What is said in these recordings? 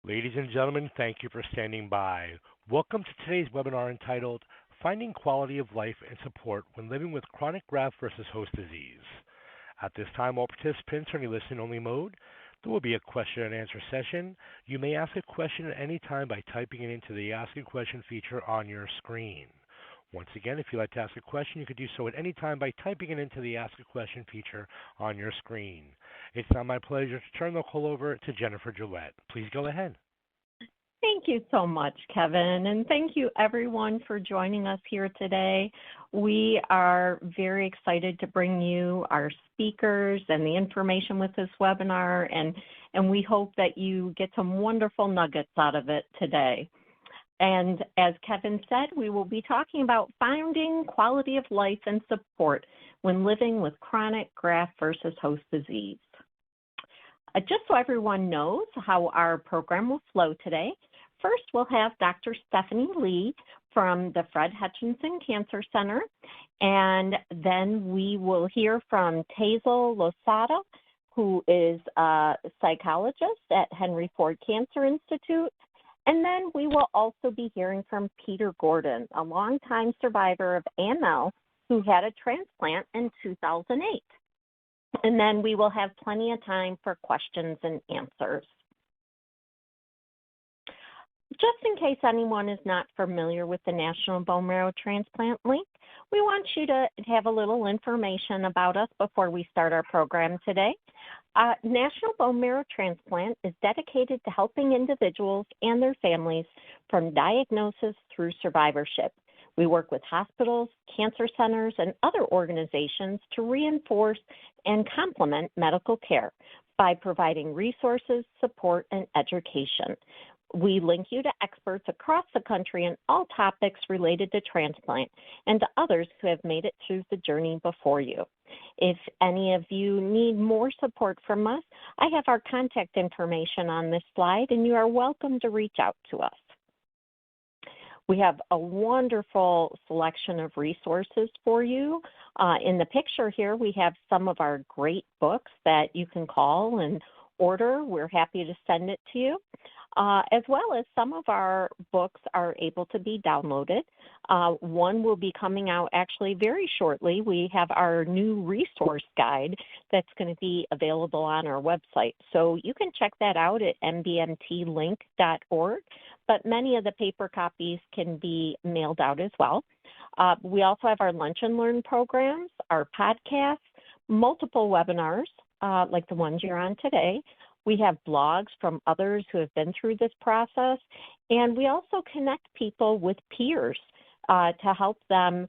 Ladies and gentlemen, thank you for standing by. Welcome to today's webinar entitled Finding Quality of Life and Support When Living with Chronic Graft versus Host Disease. At this time, all participants are in listen-only mode. There will be a question and answer session. You may ask a question at any time by typing it into the Ask a Question feature on your screen. Once again, if you'd like to ask a question, you could do so at any time by typing it into the Ask a Question feature on your screen. It's now my pleasure to turn the call over to Jennifer Gillette. Please go ahead. Thank you so much, Kevin, and thank you everyone for joining us here today. We are very excited to bring you our speakers and the information with this webinar, and we hope that you get some wonderful nuggets out of it today. And as Kevin said, we will be talking about finding quality of life and support when living with chronic graft versus host disease. Just so everyone knows how our program will flow today, first we'll have Dr. Stephanie Lee from the Fred Hutchinson Cancer Center, and then we will hear from Taisel Losada, who is a psychologist at Henry Ford Cancer Institute. And then we will also be hearing from Peter Gordon, a longtime survivor of AML who had a transplant in 2008. And then we will have plenty of time for questions and answers. Just in case anyone is not familiar with the National Bone Marrow Transplant Link, we want you to have a little information about us before we start our program today. National Bone Marrow Transplant is dedicated to helping individuals and their families from diagnosis through survivorship. We work with hospitals, cancer centers, and other organizations to reinforce and complement medical care by providing resources, support, and education. We link you to experts across the country in all topics related to transplant and to others who have made it through the journey before you. If any of you need more support from us, I have our contact information on this slide, and you are welcome to reach out to us. We have a wonderful selection of resources for you. In the picture here, we have some of our great books that you can call and order. We're happy to send it to you. As well as some of our books are able to be downloaded. One will be coming out actually very shortly. We have our new resource guide that's going to be available on our website. So you can check that out at nbmtLINK.org, but many of the paper copies can be mailed out as well. We also have our Lunch and Learn programs, our podcasts, multiple webinars like the ones you're on today. We have blogs from others who have been through this process, and we also connect people with peers to help them,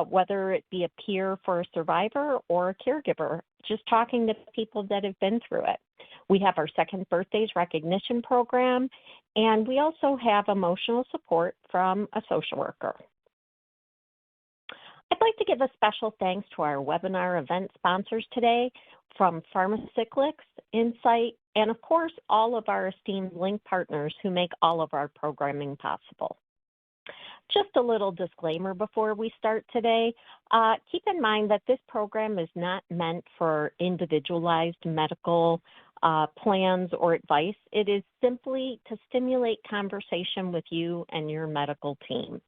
whether it be a peer for a survivor or a caregiver, just talking to people that have been through it. We have our Second Birthdays Recognition Program, and we also have emotional support from a social worker. I'd like to give a special thanks to our webinar event sponsors today from Pharmacyclics, Insight, and of course, all of our esteemed link partners who make all of our programming possible. Just a little disclaimer before we start today. Keep in mind that this program is not meant for individualized medical plans or advice. It is simply to stimulate conversation with you and your medical team.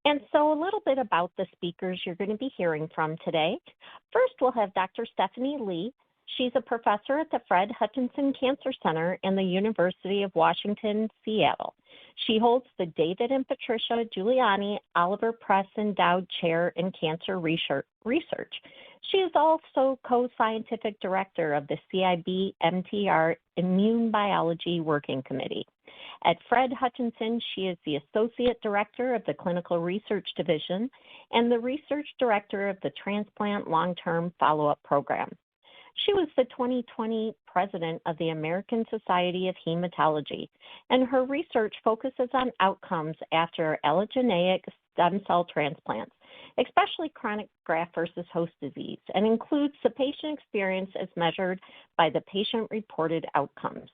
And so a little bit about the speakers you're going to be hearing from today. First, we'll have Dr. Stephanie Lee. She's a professor at the Fred Hutchinson Cancer Center in the University of Washington, Seattle. She holds the David and Patricia Giuliani Oliver Press Endowed Chair in Cancer Research. She is also co-scientific director of the CIB-MTR Immune Biology Working Committee. At Fred Hutchinson, she is the Associate Director of the Clinical Research Division and the Research Director of the Transplant Long-Term Follow-Up Program. She was the 2020 President of the American Society of Hematology, and her research focuses on outcomes after allogeneic stem cell transplants, especially chronic graft versus host disease, and includes the patient experience as measured by the patient-reported outcomes.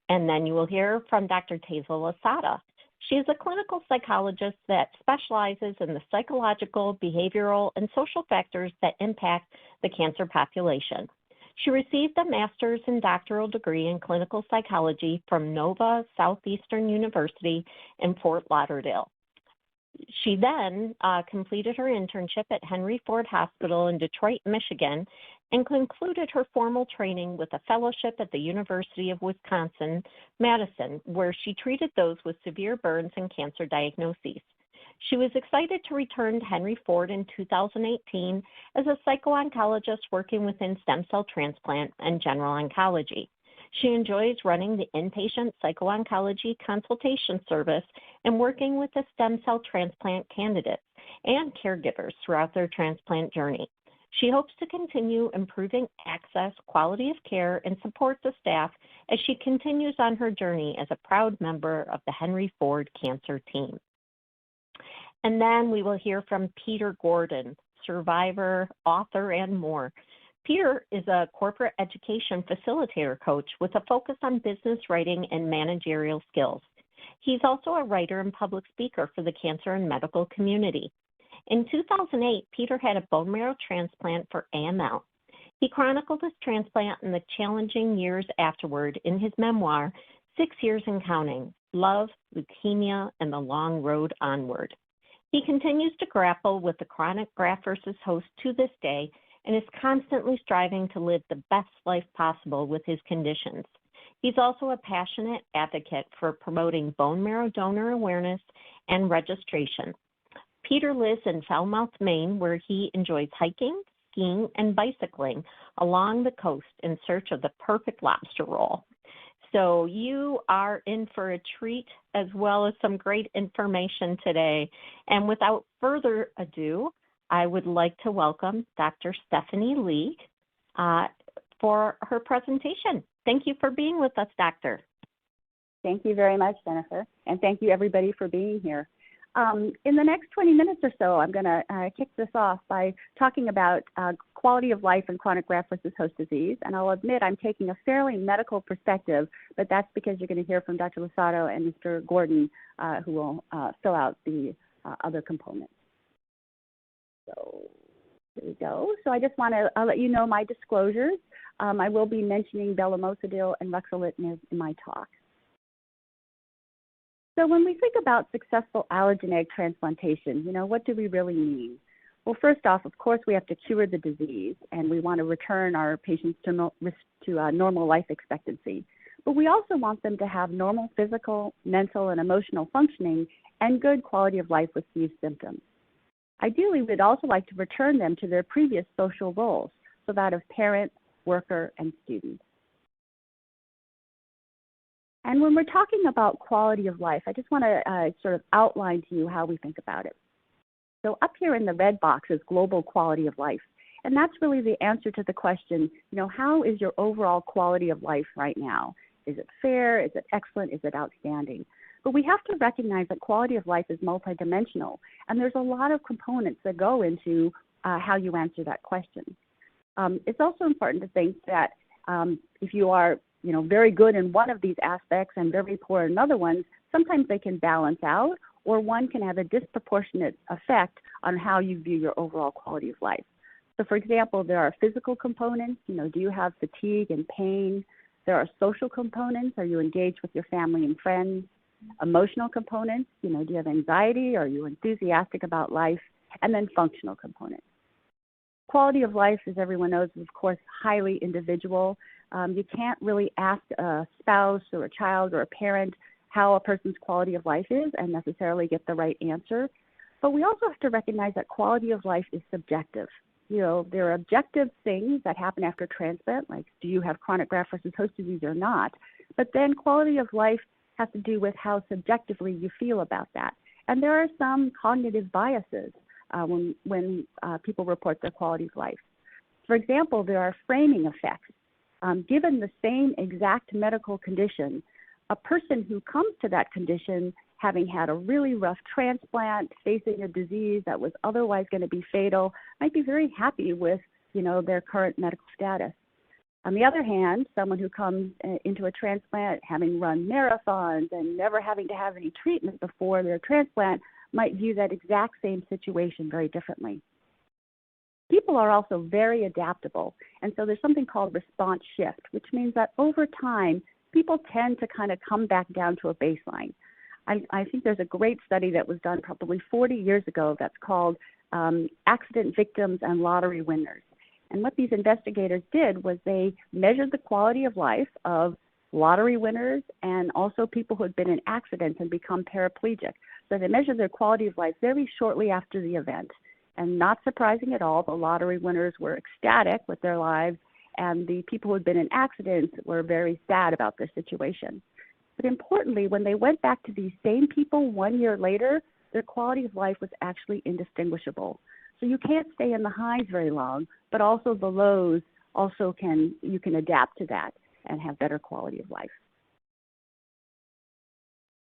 And then you will hear from Dr. Taisel Losada. She is a clinical psychologist that specializes in the psychological, behavioral, and social factors that impact the cancer population. She received a master's and doctoral degree in clinical psychology from Nova Southeastern University in Fort Lauderdale. She then completed her internship at Henry Ford Hospital in Detroit, Michigan, and concluded her formal training with a fellowship at the University of Wisconsin-Madison, where she treated those with severe burns and cancer diagnoses. She was excited to return to Henry Ford in 2018 as a psycho-oncologist working within stem cell transplant and general oncology. She enjoys running the inpatient psycho-oncology consultation service and working with the stem cell transplant candidates and caregivers throughout their transplant journey. She hopes to continue improving access, quality of care, and support the staff as she continues on her journey as a proud member of the Henry Ford Cancer Team. And then we will hear from Peter Gordon, survivor, author, and more. Peter is a corporate education facilitator coach with a focus on business writing and managerial skills. He's also a writer and public speaker for the cancer and medical community. In 2008, Peter had a bone marrow transplant for AML. He chronicled his transplant and the challenging years afterward in his memoir, 6 Years and Counting, Love, Leukemia, and the Long Road Onward. He continues to grapple with the chronic graft versus host to this day and is constantly striving to live the best life possible with his conditions. He's also a passionate advocate for promoting bone marrow donor awareness and registration. Peter lives in Falmouth, Maine, where he enjoys hiking, skiing, and bicycling along the coast in search of the perfect lobster roll. So you are in for a treat as well as some great information today. And without further ado, I would like to welcome Dr. Stephanie Lee for her presentation. Thank you for being with us, Doctor. Thank you very much, Jennifer, and thank you everybody for being here. In the next 20 minutes or so, I'm going to kick this off by talking about quality of life in chronic graft versus host disease. And I'll admit I'm taking a fairly medical perspective, but that's because you're going to hear from Dr. Losada and Mr. Gordon, who will fill out the other components. So here we go. So I just want to let you know my disclosures. I will be mentioning belumosudil and ruxolitinib in my talk. So when we think about successful allogeneic transplantation, what do we really mean? Well, first off, of course, we have to cure the disease, and we want to return our patients to normal life expectancy. But we also want them to have normal physical, mental, and emotional functioning and good quality of life with few symptoms. Ideally, we'd also like to return them to their previous social roles, so that of parent, worker, and student. And when we're talking about quality of life, I just want to sort of outline to you how we think about it. So up here in the red box is global quality of life. And that's really the answer to the question, how is your overall quality of life right now? Is it fair? Is it excellent? Is it outstanding? But we have to recognize that quality of life is multidimensional, and there's a lot of components that go into how you answer that question. It's also important to think that if you are very good in one of these aspects and very poor in another one, sometimes they can balance out, or one can have a disproportionate effect on how you view your overall quality of life. So for example, there are physical components, do you have fatigue and pain? There are social components, are you engaged with your family and friends? Emotional components, do you have anxiety? Are you enthusiastic about life? And then functional components. Quality of life, as everyone knows, is of course highly individual. You can't really ask a spouse or a child or a parent how a person's quality of life is and necessarily get the right answer. But we also have to recognize that quality of life is subjective. There are objective things that happen after transplant, like do you have chronic graft versus host disease or not? But then quality of life has to do with how subjectively you feel about that. And there are some cognitive biases when people report their quality of life. For example, there are framing effects. Given the same exact medical condition, a person who comes to that condition having had a really rough transplant, facing a disease that was otherwise going to be fatal, might be very happy with, their current medical status. On the other hand, someone who comes into a transplant having run marathons and never having to have any treatment before their transplant might view that exact same situation very differently. People are also very adaptable, and so there's something called response shift, which means that over time, people tend to kind of come back down to a baseline. I think there's a great study that was done probably 40 years ago that's called Accident Victims and Lottery Winners. And what these investigators did was they measured the quality of life of lottery winners and also people who had been in accidents and become paraplegic. So they measured their quality of life very shortly after the event. And not surprising at all, the lottery winners were ecstatic with their lives, and the people who had been in accidents were very sad about their situation. But importantly, when they went back to these same people 1 year later, their quality of life was actually indistinguishable. So you can't stay in the highs very long, but also the lows also you can adapt to that and have better quality of life.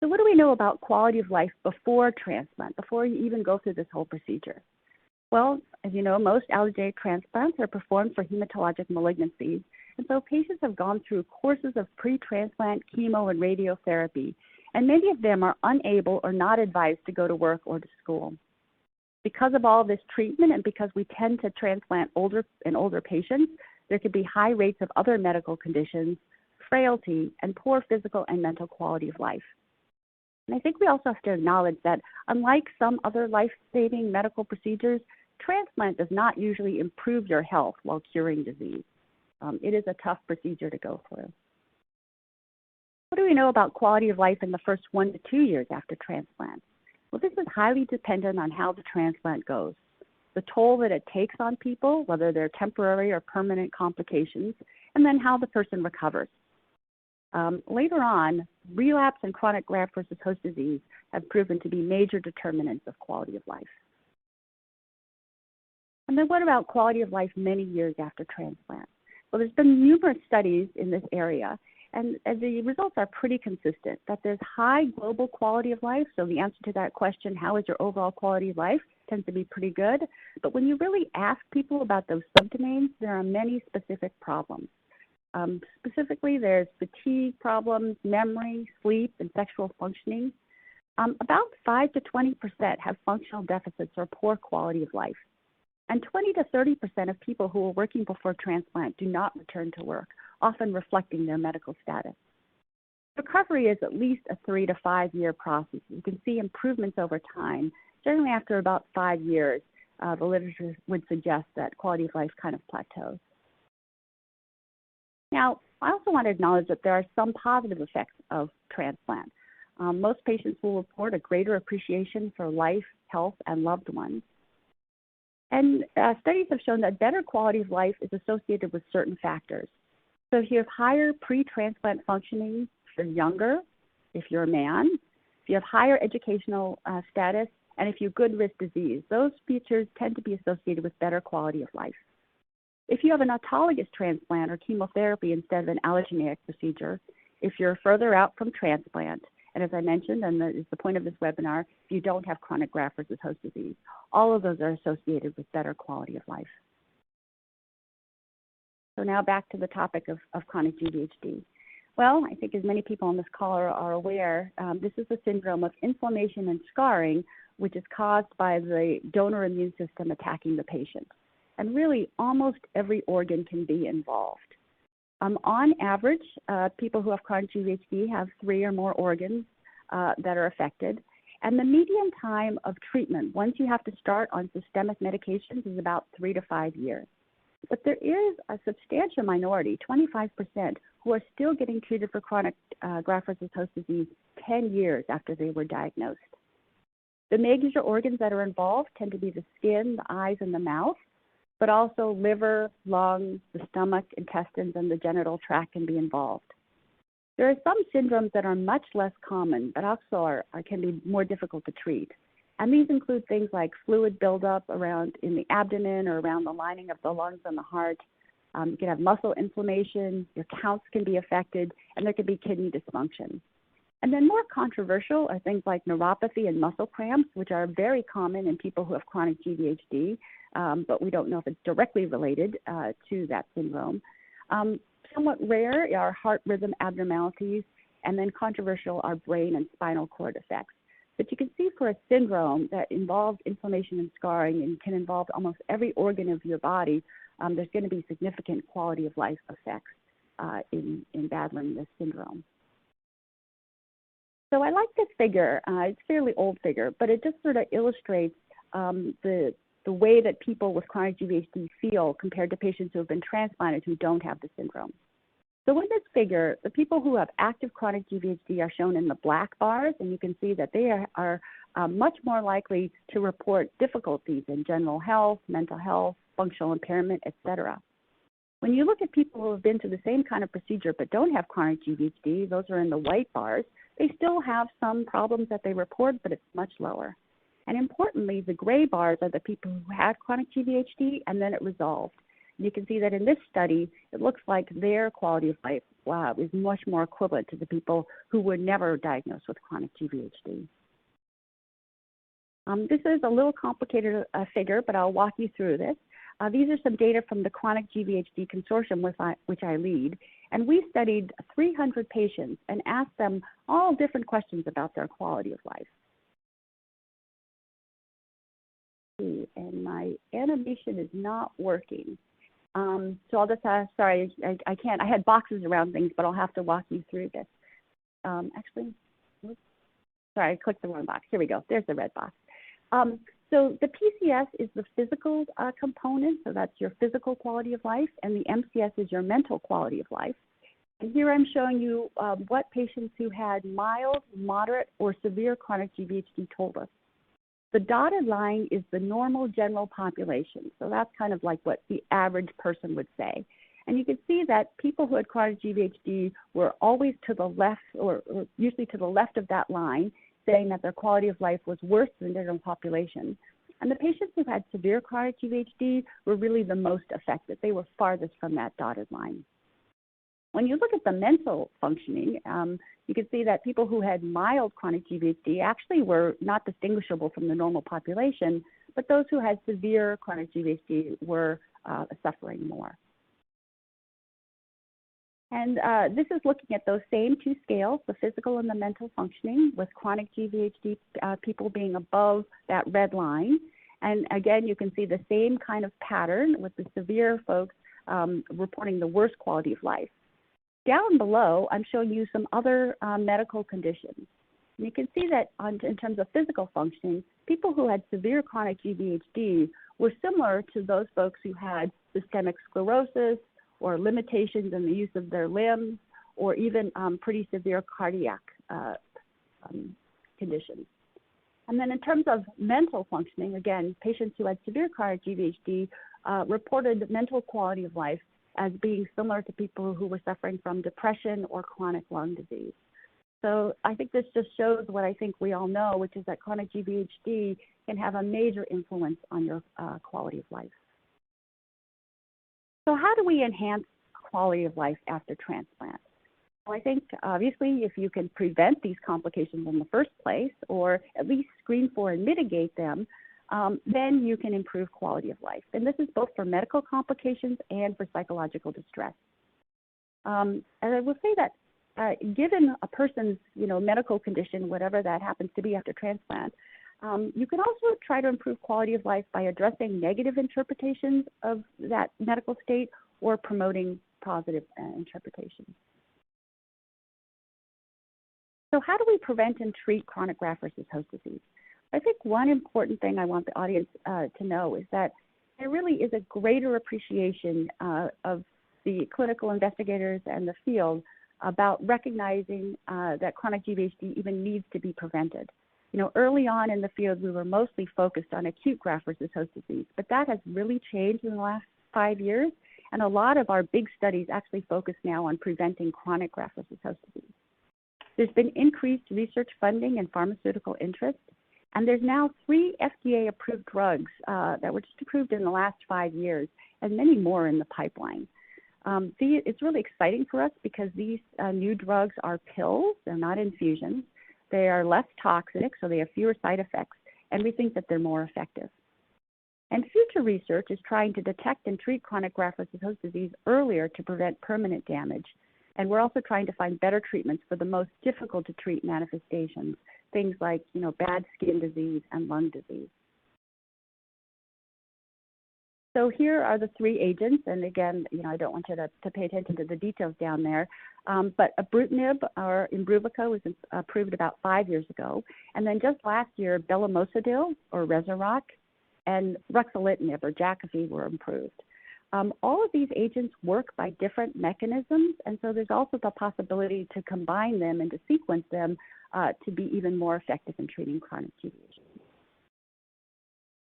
So what do we know about quality of life before transplant, before you even go through this whole procedure? Well, as you know, most allogeneic transplants are performed for hematologic malignancies, and so patients have gone through courses of pre-transplant chemo and radiotherapy, and many of them are unable or not advised to go to work or to school. Because of all this treatment and because we tend to transplant older patients, there could be high rates of other medical conditions, frailty, and poor physical and mental quality of life. And I think we also have to acknowledge that unlike some other life-saving medical procedures, transplant does not usually improve your health while curing disease. It is a tough procedure to go through. What do we know about quality of life in the first 1 to 2 years after transplant? Well, this is highly dependent on how the transplant goes, the toll that it takes on people, whether they're temporary or permanent complications, and then how the person recovers. Later on, relapse and chronic graft versus host disease have proven to be major determinants of quality of life. And then what about quality of life many years after transplant? Well, there's been numerous studies in this area, and the results are pretty consistent, that there's high global quality of life. So the answer to that question, how is your overall quality of life, tends to be pretty good. But when you really ask people about those subdomains, there are many specific problems. Specifically, there's fatigue problems, memory, sleep, and sexual functioning. About 5 to 20% have functional deficits or poor quality of life. And 20 to 30% of people who were working before transplant do not return to work, often reflecting their medical status. Recovery is at least a 3 to 5 year process. You can see improvements over time. Generally, after about 5 years, the literature would suggest that quality of life kind of plateaus. Now, I also want to acknowledge that there are some positive effects of transplant. Most patients will report a greater appreciation for life, health, and loved ones. And studies have shown that better quality of life is associated with certain factors. So if you have higher pre-transplant functioning, if you're younger, if you're a man, if you have higher educational status, and if you have good risk disease, those features tend to be associated with better quality of life. If you have an autologous transplant or chemotherapy instead of an allogeneic procedure, if you're further out from transplant, and as I mentioned, and that is the point of this webinar, if you don't have chronic graft versus host disease, all of those are associated with better quality of life. So now back to the topic of chronic GVHD. Well, I think as many people on this call are aware, this is a syndrome of inflammation and scarring, which is caused by the donor immune system attacking the patient. And really, almost every organ can be involved. On average, people who have chronic GVHD have 3 or more organs that are affected. And the median time of treatment, once you have to start on systemic medications, is about 3 to 5 years. But there is a substantial minority, 25%, who are still getting treated for chronic graft versus host disease 10 years after they were diagnosed. The major organs that are involved tend to be the skin, the eyes, and the mouth, but also liver, lungs, the stomach, intestines, and the genital tract can be involved. There are some syndromes that are much less common, but also can be more difficult to treat. And these include things like fluid buildup around in the abdomen or around the lining of the lungs and the heart. You can have muscle inflammation, your counts can be affected, and there can be kidney dysfunction. And then more controversial are things like neuropathy and muscle cramps, which are very common in people who have chronic GVHD, but we don't know if it's directly related to that syndrome. Somewhat rare are heart rhythm abnormalities, and then controversial are brain and spinal cord effects. But you can see for a syndrome that involves inflammation and scarring and can involve almost every organ of your body, there's going to be significant quality of life effects in battling this syndrome. So I like this figure. It's a fairly old figure, but it just sort of illustrates the way that people with chronic GVHD feel compared to patients who have been transplanted who don't have the syndrome. So in this figure, the people who have active chronic GVHD are shown in the black bars, and you can see that they are much more likely to report difficulties in general health, mental health, functional impairment, etc. When you look at people who have been through the same kind of procedure but don't have chronic GVHD, those are in the white bars, they still have some problems that they report, but it's much lower. And importantly, the gray bars are the people who had chronic GVHD and then it resolved. You can see that in this study, it looks like their quality of life is much more equivalent to the people who were never diagnosed with chronic GVHD. This is a little complicated figure, but I'll walk you through this. These are some data from the Chronic GVHD Consortium, which I lead, and we studied 300 patients and asked them all different questions about their quality of life. And my animation is not working. So I'll just, sorry, I can't, I had boxes around things, but I'll have to walk you through this. Actually, sorry, I clicked the wrong box. Here we go, there's the red box. So the PCS is the physical component, so that's your physical quality of life, and the MCS is your mental quality of life. And here I'm showing you what patients who had mild, moderate, or severe chronic GVHD told us. The dotted line is the normal general population, so that's kind of like what the average person would say. And you can see that people who had chronic GVHD were always to the left, or usually to the left of that line, saying that their quality of life was worse than the general population. And the patients who had severe chronic GVHD were really the most affected. They were farthest from that dotted line. When you look at the mental functioning, you can see that people who had mild chronic GVHD actually were not distinguishable from the normal population, but those who had severe chronic GVHD were suffering more. And this is looking at those same two scales, the physical and the mental functioning, with chronic GVHD people being above that red line. And again, you can see the same kind of pattern with the severe folks reporting the worst quality of life. Down below, I'm showing you some other medical conditions. And you can see that in terms of physical functioning, people who had severe chronic GVHD were similar to those folks who had systemic sclerosis or limitations in the use of their limbs, or even pretty severe cardiac conditions. And then in terms of mental functioning, again, patients who had severe chronic GVHD reported mental quality of life as being similar to people who were suffering from depression or chronic lung disease. So I think this just shows what I think we all know, which is that chronic GVHD can have a major influence on your quality of life. So how do we enhance quality of life after transplant? Well, I think obviously if you can prevent these complications in the first place, or at least screen for and mitigate them, then you can improve quality of life. And this is both for medical complications and for psychological distress. And I will say that given a person's medical condition, whatever that happens to be after transplant, you can also try to improve quality of life by addressing negative interpretations of that medical state or promoting positive interpretations. So how do we prevent and treat chronic graft-versus-host disease? I think one important thing I want the audience to know is that there really is a greater appreciation of the clinical investigators and the field about recognizing that chronic GVHD even needs to be prevented. Early on in the field, we were mostly focused on acute graft-versus-host disease, but that has really changed in the last 5 years, and a lot of our big studies actually focus now on preventing chronic graft-versus-host disease. There's been increased research funding and pharmaceutical interest, and there's now 3 FDA-approved drugs that were just approved in the last 5 years, and many more in the pipeline. It's really exciting for us because these new drugs are pills, they're not infusions. They are less toxic, so they have fewer side effects, and we think that they're more effective. And future research is trying to detect and treat chronic graft-versus-host disease earlier to prevent permanent damage. And we're also trying to find better treatments for the most difficult to treat manifestations, things like, bad skin disease and lung disease. So here are the 3 agents, and again, I don't want you to pay attention to the details down there, but ibrutinib or Imbruvica was approved about 5 years ago, and then just last year, belumosudil or Rezurock and ruxolitinib or Jakafi were approved. All of these agents work by different mechanisms, and so there's also the possibility to combine them and to sequence them to be even more effective in treating chronic GVHD.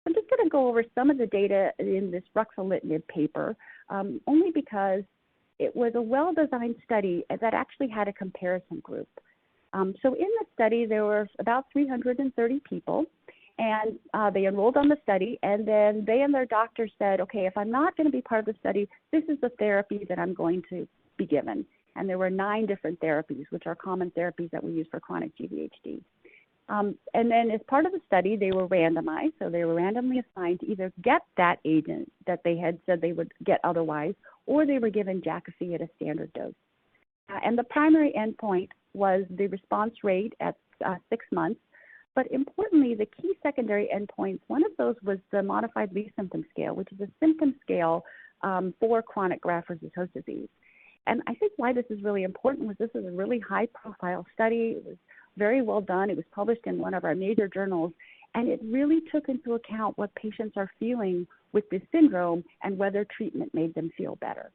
I'm just going to go over some of the data in this ruxolitinib paper, only because it was a well-designed study that actually had a comparison group. So in the study, there were about 330 people, and they enrolled on the study, and then they and their doctor said, okay, if I'm not going to be part of the study, this is the therapy that I'm going to be given. And there were 9 different therapies, which are common therapies that we use for chronic GVHD. And then as part of the study, they were randomized. So they were randomly assigned to either get that agent that they had said they would get otherwise, or they were given Jakafi at a standard dose. And the primary endpoint was the response rate at 6 months. But importantly, the key secondary endpoints, one of those was the modified Lee symptom scale, which is a symptom scale for chronic graft-versus-host disease. And I think why this is really important was this is a really high-profile study. It was very well done. It was published in one of our major journals, and it really took into account what patients are feeling with this syndrome and whether treatment made them feel better.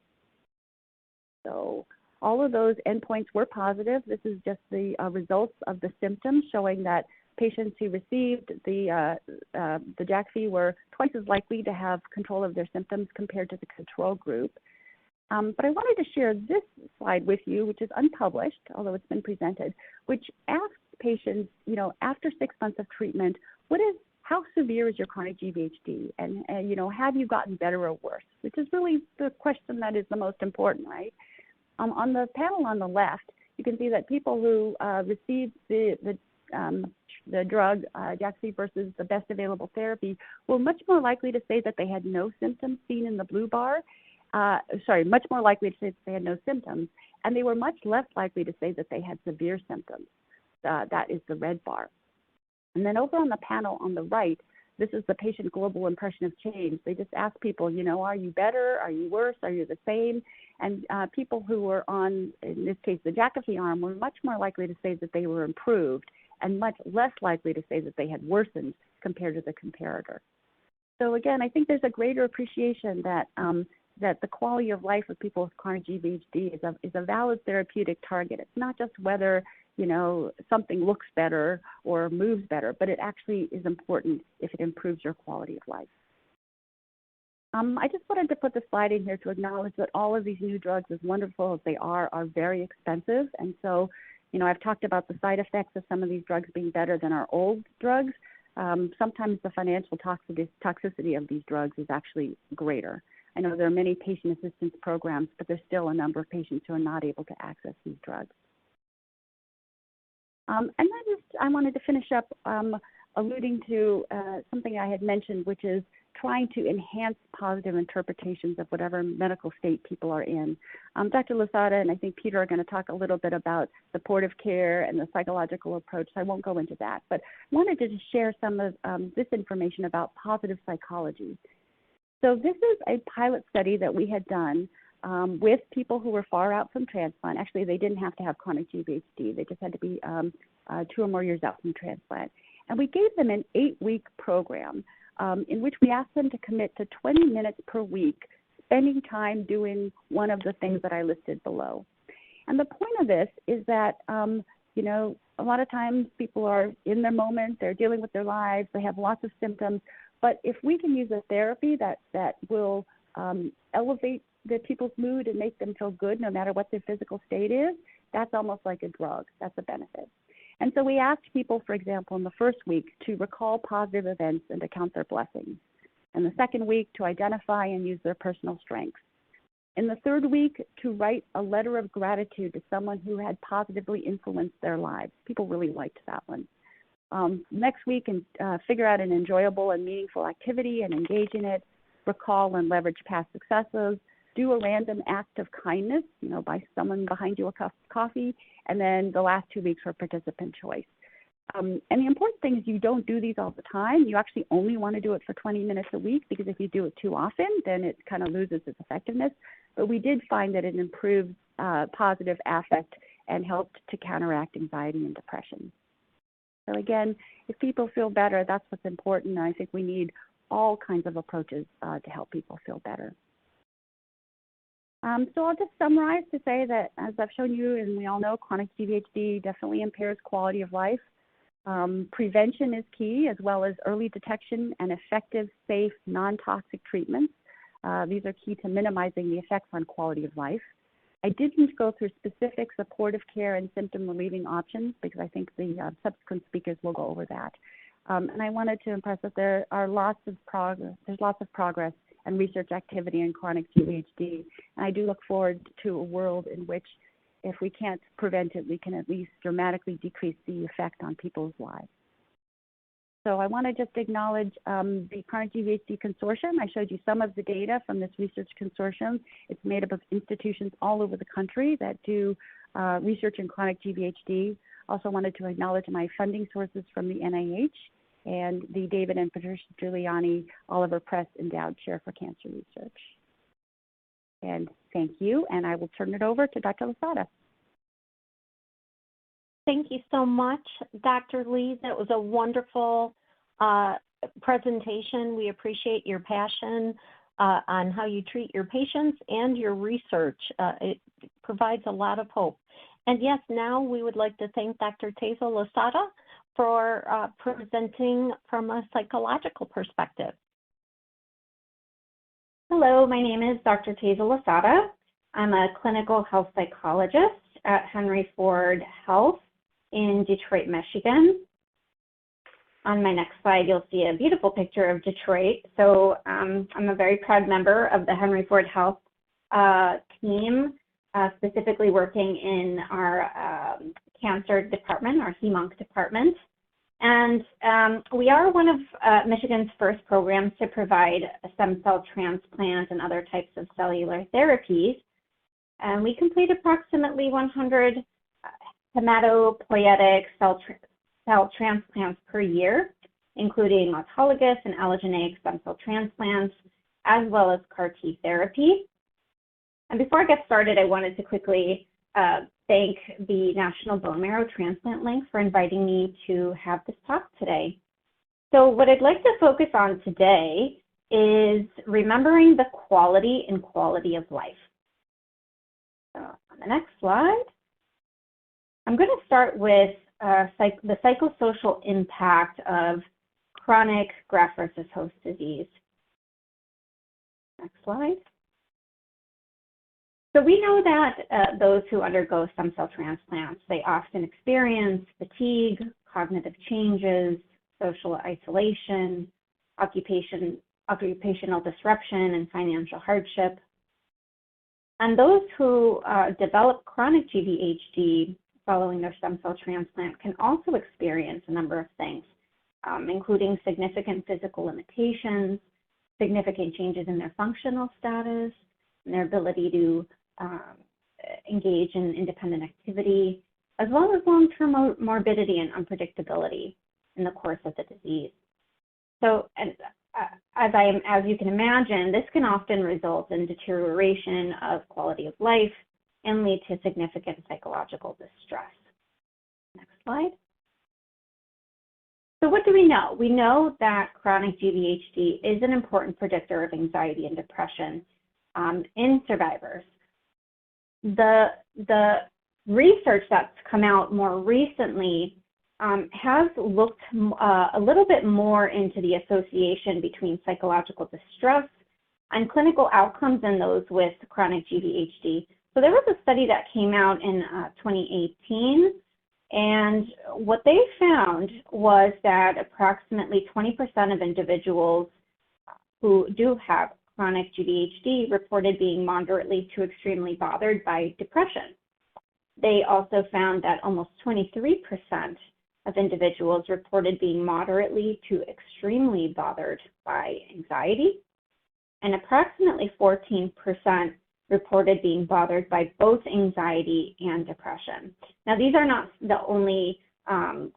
So all of those endpoints were positive. This is just the results of the symptoms showing that patients who received the Jakafi were twice as likely to have control of their symptoms compared to the control group. But I wanted to share this slide with you, which is unpublished, although it's been presented, which asks patients, after 6 months of treatment, how severe is your chronic GVHD? And have you gotten better or worse? Which is really the question that is the most important, right? On the panel on the left, you can see that people who received the drug, Jakafi versus the best available therapy, were much more likely to say that they had no symptoms seen in the blue bar. Much more likely to say that they had no symptoms, and they were much less likely to say that they had severe symptoms. That is the red bar. And then over on the panel on the right, this is the patient global impression of change. They just ask people, are you better? Are you worse? Are you the same? And people who were on, in this case, the Jakafi arm, were much more likely to say that they were improved and much less likely to say that they had worsened compared to the comparator. So again, I think there's a greater appreciation that the quality of life of people with chronic GVHD is a valid therapeutic target. It's not just whether something looks better or moves better, but it actually is important if it improves your quality of life. I just wanted to put the slide in here to acknowledge that all of these new drugs, as wonderful as they are very expensive. And so, I've talked about the side effects of some of these drugs being better than our old drugs. Sometimes the financial toxicity of these drugs is actually greater. I know there are many patient assistance programs, but there's still a number of patients who are not able to access these drugs. And then I wanted to finish up alluding to something I had mentioned, which is trying to enhance positive interpretations of whatever medical state people are in. Dr. Losada and I think Peter are going to talk a little bit about supportive care and the psychological approach, so I won't go into that. But I wanted to just share some of this information about positive psychology. So this is a pilot study that we had done with people who were far out from transplant. Actually, they didn't have to have chronic GVHD. They just had to be 2 or more years out from transplant. And we gave them an 8-week program in which we asked them to commit to 20 minutes per week, spending time doing one of the things that I listed below. And the point of this is that, a lot of times people are in their moment, they're dealing with their lives, they have lots of symptoms. But if we can use a therapy that will elevate the people's mood and make them feel good no matter what their physical state is, that's almost like a drug. That's a benefit. And so we asked people, for example, in the first week to recall positive events and to count their blessings. In the second week, to identify and use their personal strengths. In the third week, to write a letter of gratitude to someone who had positively influenced their lives. People really liked that one. Next week, and figure out an enjoyable and meaningful activity and engage in it, recall and leverage past successes, do a random act of kindness, buy someone behind you a cup of coffee, and then the last 2 weeks for participant choice. And the important thing is you don't do these all the time. You actually only want to do it for 20 minutes a week, because if you do it too often, then it kind of loses its effectiveness. But we did find that it improves positive affect and helped to counteract anxiety and depression. So again, if people feel better, that's what's important. And I think we need all kinds of approaches to help people feel better. So I'll just summarize to say that, as I've shown you, and we all know, chronic GVHD definitely impairs quality of life. Prevention is key, as well as early detection and effective, safe, non-toxic treatments. These are key to minimizing the effects on quality of life. I didn't go through specific supportive care and symptom relieving options, because I think the subsequent speakers will go over that. And I wanted to impress that there are lots of progress. There's lots of progress and research activity in chronic GVHD. And I do look forward to a world in which, if we can't prevent it, we can at least dramatically decrease the effect on people's lives. So I want to just acknowledge the Chronic GVHD Consortium. I showed you some of the data from this research consortium. It's made up of institutions all over the country that do research in chronic GVHD. Also wanted to acknowledge my funding sources from the NIH and the David and Patricia Giuliani Oliver Press Endowed Chair for Cancer Research. And thank you, and I will turn it over to Dr. Losada. Thank you so much, Dr. Lee. That was a wonderful presentation. We appreciate your passion on how you treat your patients and your research. It provides a lot of hope. And yes, now we would like to thank Dr. Taisel Losada for presenting from a psychological perspective. Hello, my name is Dr. Taisel Losada. I'm a clinical health psychologist at Henry Ford Health in Detroit, Michigan. On my next slide, you'll see a beautiful picture of Detroit. So I'm a very proud member of the Henry Ford Health team, specifically working in our cancer department, our hem-onc department. And we are one of Michigan's first programs to provide a stem cell transplant and other types of cellular therapies. And we complete approximately 100 hematopoietic cell transplants per year, including autologous and allogeneic stem cell transplants, as well as CAR T therapy. And before I get started, I wanted to quickly thank the National Bone Marrow Transplant Link for inviting me to have this talk today. So what I'd like to focus on today is remembering the quality and quality of life. So on the next slide, I'm going to start with the psychosocial impact of chronic graft versus host disease. Next slide. So we know that those who undergo stem cell transplants, they often experience fatigue, cognitive changes, social isolation, occupational disruption, and financial hardship. And those who develop chronic GVHD following their stem cell transplant can also experience a number of things, including significant physical limitations, significant changes in their functional status, and their ability to engage in independent activity, as well as long-term morbidity and unpredictability in the course of the disease. So, as you can imagine, this can often result in deterioration of quality of life and lead to significant psychological distress. Next slide. So what do we know? We know that chronic GVHD is an important predictor of anxiety and depression in survivors. The research that's come out more recently has looked a little bit more into the association between psychological distress and clinical outcomes in those with chronic GVHD. So there was a study that came out in 2018, and what they found was that approximately 20% of individuals who do have chronic GVHD reported being moderately to extremely bothered by depression. They also found that almost 23% of individuals reported being moderately to extremely bothered by anxiety, and approximately 14% reported being bothered by both anxiety and depression. Now, these are not the only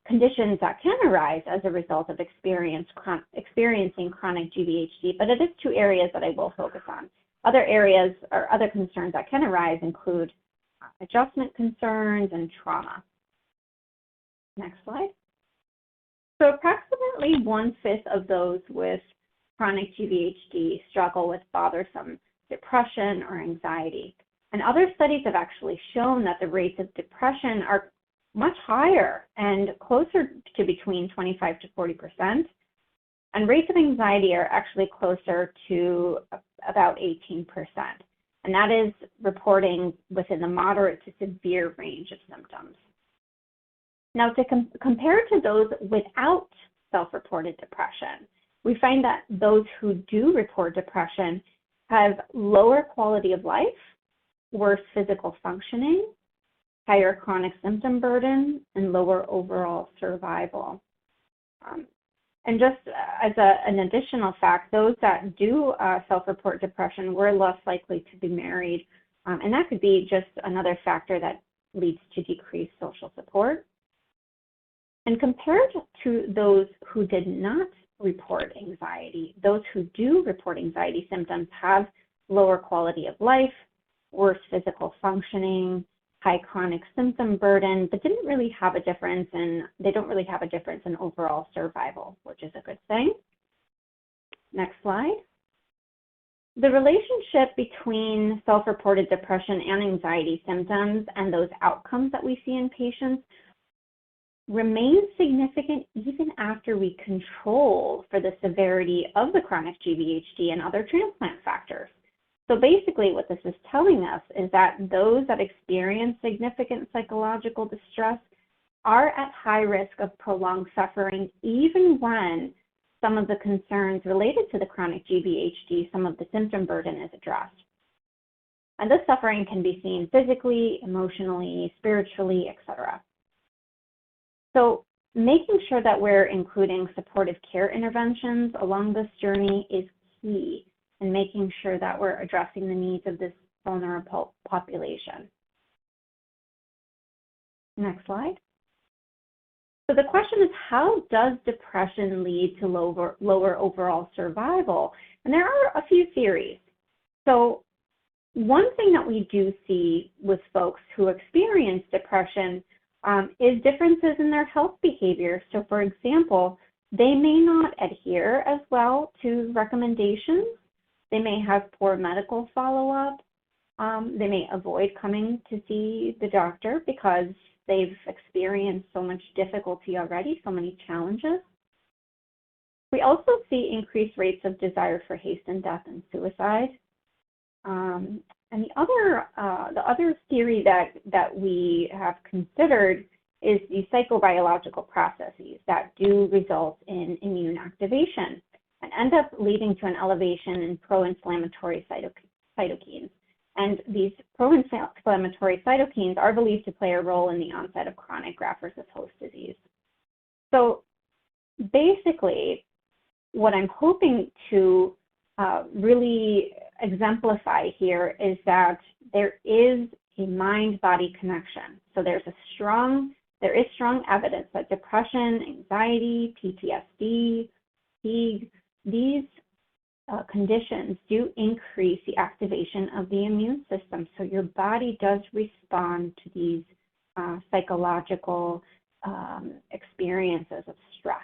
conditions that can arise as a result of experiencing chronic GVHD, but it is two areas that I will focus on. Other areas or other concerns that can arise include adjustment concerns and trauma. Next slide. So approximately 1/5 of those with chronic GVHD struggle with bothersome depression or anxiety. And other studies have actually shown that the rates of depression are much higher and closer to between 25 to 40%. And rates of anxiety are actually closer to about 18%. And that is reporting within the moderate to severe range of symptoms. Now, to compare to those without self-reported depression, we find that those who do report depression have lower quality of life, worse physical functioning, higher chronic symptom burden, and lower overall survival. And just as an additional fact, those that do self-report depression were less likely to be married, and that could be just another factor that leads to decreased social support. And compared to those who did not report anxiety, those who do report anxiety symptoms have lower quality of life, worse physical functioning, high chronic symptom burden, but didn't really have a difference they don't really have a difference in overall survival, which is a good thing. Next slide. The relationship between self-reported depression and anxiety symptoms and those outcomes that we see in patients remains significant even after we control for the severity of the chronic GVHD and other transplant factors. So basically what this is telling us is that those that experience significant psychological distress are at high risk of prolonged suffering even when some of the concerns related to the chronic GVHD, some of the symptom burden is addressed. And this suffering can be seen physically, emotionally, spiritually, etc. So making sure that we're including supportive care interventions along this journey is key in making sure that we're addressing the needs of this vulnerable population. Next slide. So the question is, how does depression lead to lower overall survival? And there are a few theories. So one thing that we do see with folks who experience depression is differences in their health behavior. So for example, they may not adhere as well to recommendations. They may have poor medical follow-up. They may avoid coming to see the doctor because they've experienced so much difficulty already, so many challenges. We also see increased rates of desire for hasten death and suicide. And the other theory that we have considered is the psychobiological processes that do result in immune activation and end up leading to an elevation in pro-inflammatory cytokines. And these pro-inflammatory cytokines are believed to play a role in the onset of chronic graft versus host disease. So basically, what I'm hoping to really exemplify here is that there is a mind-body connection. So there is strong evidence that depression, anxiety, PTSD, fatigue, these conditions do increase the activation of the immune system. So your body does respond to these psychological experiences of stress.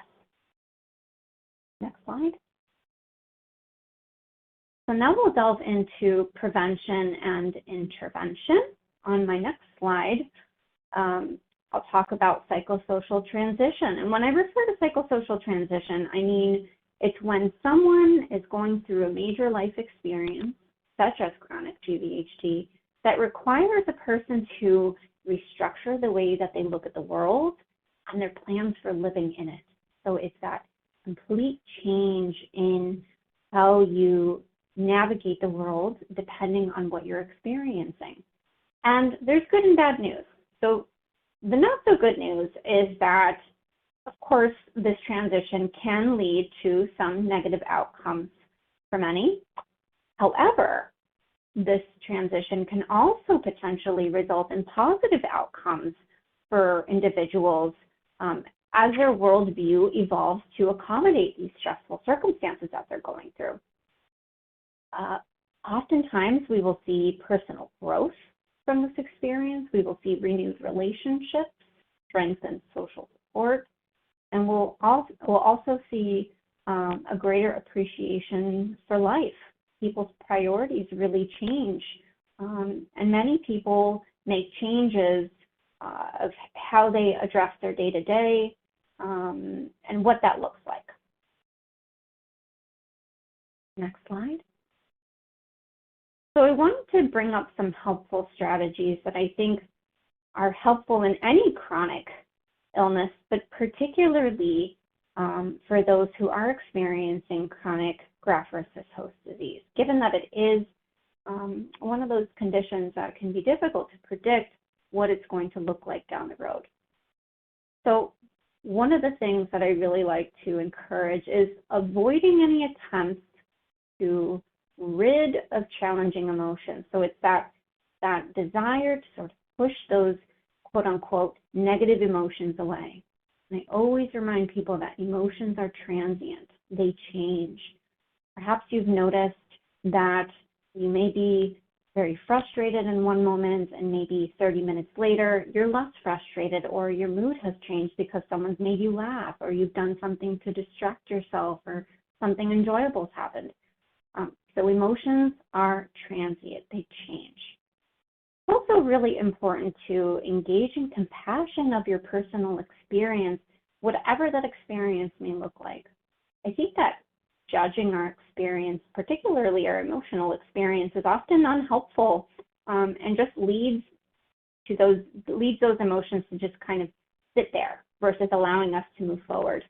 Next slide. So now we'll delve into prevention and intervention. On my next slide, I'll talk about psychosocial transition. And when I refer to psychosocial transition, I mean it's when someone is going through a major life experience, such as chronic GVHD, that requires a person to restructure the way that they look at the world and their plans for living in it. So it's that complete change in how you navigate the world depending on what you're experiencing. And there's good and bad news. So the not so good news is that, of course, this transition can lead to some negative outcomes for many. However, this transition can also potentially result in positive outcomes for individuals as their worldview evolves to accommodate these stressful circumstances that they're going through. Oftentimes, we will see personal growth from this experience. We will see renewed relationships, strengthened social support, and we'll also see a greater appreciation for life. People's priorities really change, and many people make changes of how they address their day-to-day and what that looks like. Next slide. So I wanted to bring up some helpful strategies that I think are helpful in any chronic illness, but particularly for those who are experiencing chronic graft-versus-host disease, given that it is one of those conditions that can be difficult to predict what it's going to look like down the road. So one of the things that I really like to encourage is avoiding any attempts to rid of challenging emotions. So it's that desire to sort of push those quote-unquote negative emotions away. And I always remind people that emotions are transient. They change. Perhaps you've noticed that you may be very frustrated in one moment and maybe 30 minutes later you're less frustrated, or your mood has changed because someone's made you laugh, or you've done something to distract yourself, or something enjoyable has happened. So emotions are transient. They change. It's also really important to engage in compassion of your personal experience, whatever that experience may look like. I think that judging our experience, particularly our emotional experience, is often unhelpful and just leads those emotions to just kind of sit there versus allowing us to move forward.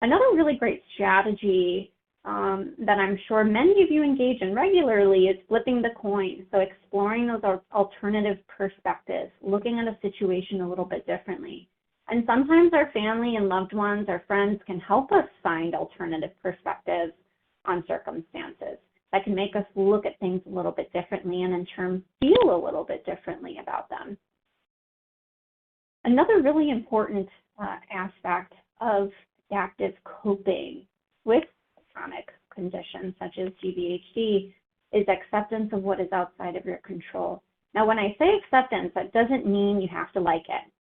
Another really great strategy that I'm sure many of you engage in regularly is flipping the coin. So exploring those alternative perspectives, looking at a situation a little bit differently. And sometimes our family and loved ones, our friends, can help us find alternative perspectives on circumstances that can make us look at things a little bit differently and in turn feel a little bit differently about them. Another really important aspect of adaptive coping with chronic conditions such as GVHD is acceptance of what is outside of your control. Now, when I say acceptance, that doesn't mean you have to like it.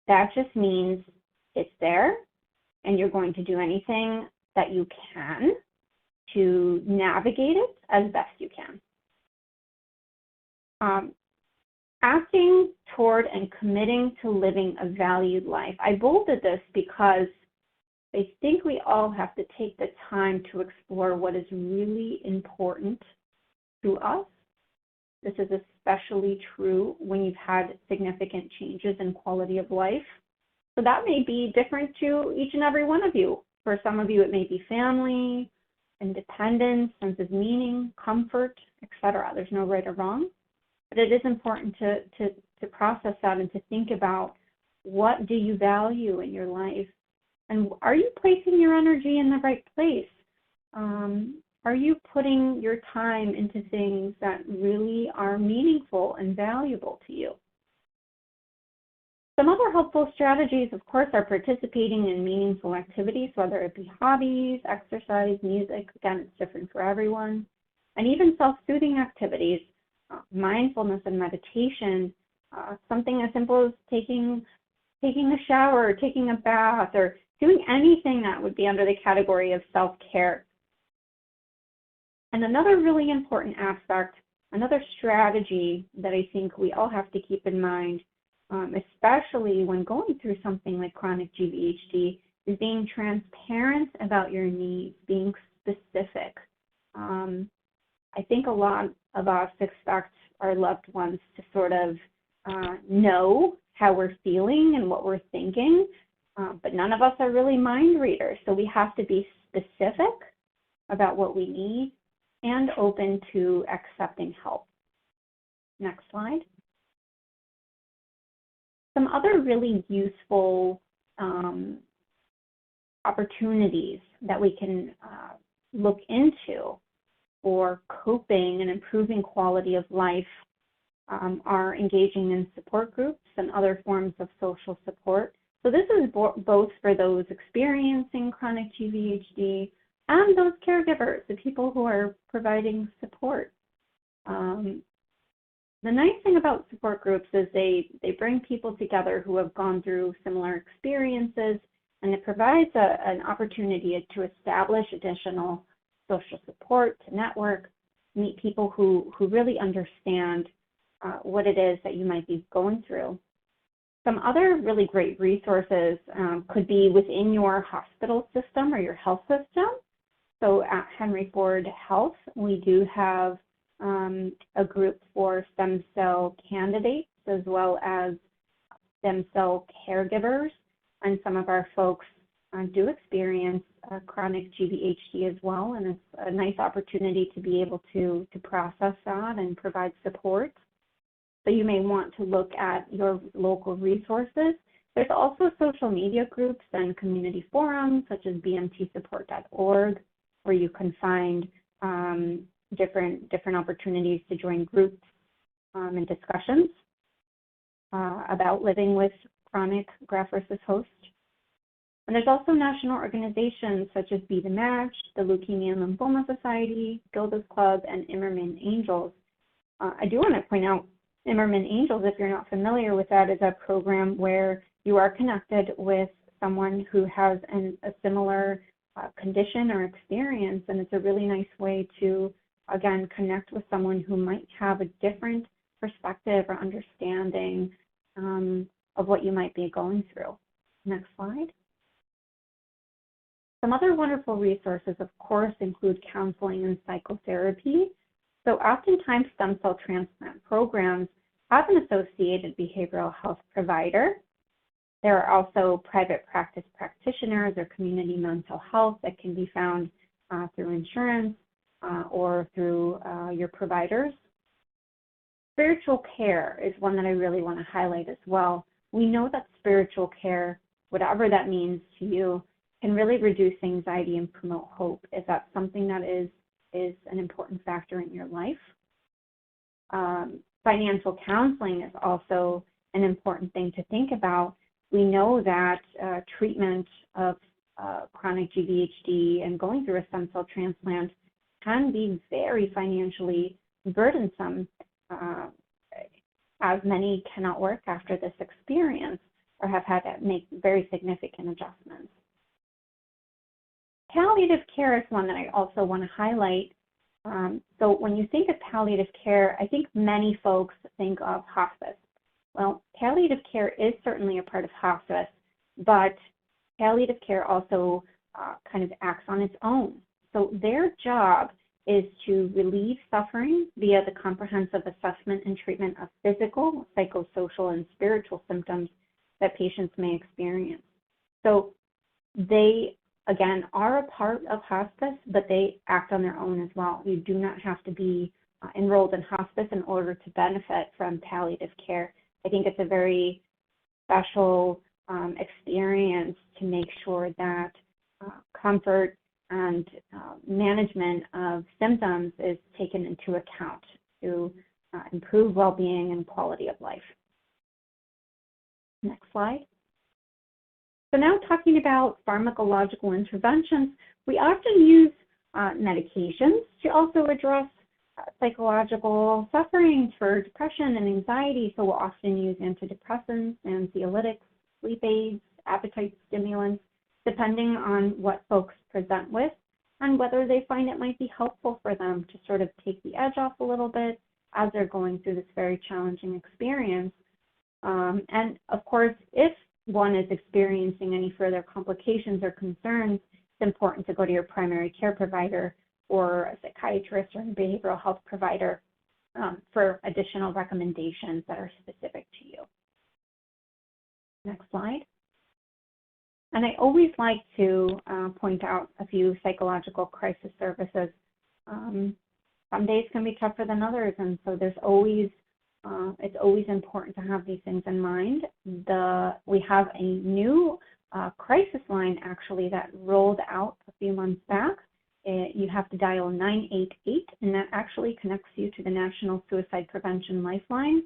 That just means it's there and you're going to do anything that you can to navigate it as best you can. Acting toward and committing to living a valued life. I bolded this because I think we all have to take the time to explore what is really important to us. This is especially true when you've had significant changes in quality of life. So that may be different to each and every one of you. For some of you, it may be family, independence, sense of meaning, comfort, etc. There's no right or wrong. But it is important to process that and to think about, what do you value in your life? And are you placing your energy in the right place? Are you putting your time into things that really are meaningful and valuable to you? Some other helpful strategies, of course, are participating in meaningful activities, whether it be hobbies, exercise, music. Again, it's different for everyone. And even self-soothing activities, mindfulness and meditation, something as simple as taking a shower, or taking a bath, or doing anything that would be under the category of self-care. And another really important aspect, another strategy that I think we all have to keep in mind, especially when going through something like chronic GVHD, is being transparent about your needs, being specific. I think a lot of us expect our loved ones to sort of know how we're feeling and what we're thinking, but none of us are really mind readers, so we have to be specific about what we need and open to accepting help. Next slide. Some other really useful opportunities that we can look into for coping and improving quality of life are engaging in support groups and other forms of social support. So this is both for those experiencing chronic GVHD and those caregivers, the people who are providing support. The nice thing about support groups is they bring people together who have gone through similar experiences, and it provides an opportunity to establish additional social support, to network, meet people who really understand what it is that you might be going through. Some other really great resources could be within your hospital system or your health system. So at Henry Ford Health, we do have a group for stem cell candidates as well as stem cell caregivers, and some of our folks do experience chronic GVHD as well, and it's a nice opportunity to be able to process that and provide support. So you may want to look at your local resources. There's also social media groups and community forums such as bmtsupport.org, where you can find different opportunities to join groups and discussions about living with chronic graft versus host. And there's also national organizations such as Be the Match, the Leukemia and Lymphoma Society, Gilda's Club, and Immerman Angels. I do want to point out Immerman Angels, if you're not familiar with that, is a program where you are connected with someone who has a similar condition or experience, and it's a really nice way to, again, connect with someone who might have a different perspective or understanding of what you might be going through. Next slide. Some other wonderful resources, of course, include counseling and psychotherapy. So oftentimes stem cell transplant programs have an associated behavioral health provider. There are also private practice practitioners or community mental health that can be found through insurance or through your providers. Spiritual care is one that I really want to highlight as well. We know that spiritual care, whatever that means to you, can really reduce anxiety and promote hope if that's something that is an important factor in your life. Financial counseling is also an important thing to think about. We know that treatment of chronic GVHD and going through a stem cell transplant can be very financially burdensome, as many cannot work after this experience or have had to make very significant adjustments. Palliative care is one that I also want to highlight. So when you think of palliative care, I think many folks think of hospice. Well, palliative care is certainly a part of hospice, but palliative care also kind of acts on its own. So their job is to relieve suffering via the comprehensive assessment and treatment of physical, psychosocial, and spiritual symptoms that patients may experience. So they, again, are a part of hospice, but they act on their own as well. You do not have to be enrolled in hospice in order to benefit from palliative care. I think it's a very special experience to make sure that comfort and management of symptoms is taken into account to improve well-being and quality of life. Next slide. So now talking about pharmacological interventions, we often use medications to also address psychological suffering for depression and anxiety. So we'll often use antidepressants, anxiolytics, sleep aids, appetite stimulants, depending on what folks present with and whether they find it might be helpful for them to sort of take the edge off a little bit as they're going through this very challenging experience. And of course, if one is experiencing any further complications or concerns, it's important to go to your primary care provider or a psychiatrist or a behavioral health provider for additional recommendations that are specific to you. Next slide. And I always like to point out a few psychological crisis services. Some days can be tougher than others, and so there's always it's always important to have these things in mind. We have a new crisis line actually that rolled out a few months back. you have to dial 988, and that actually connects you to the National Suicide Prevention Lifeline.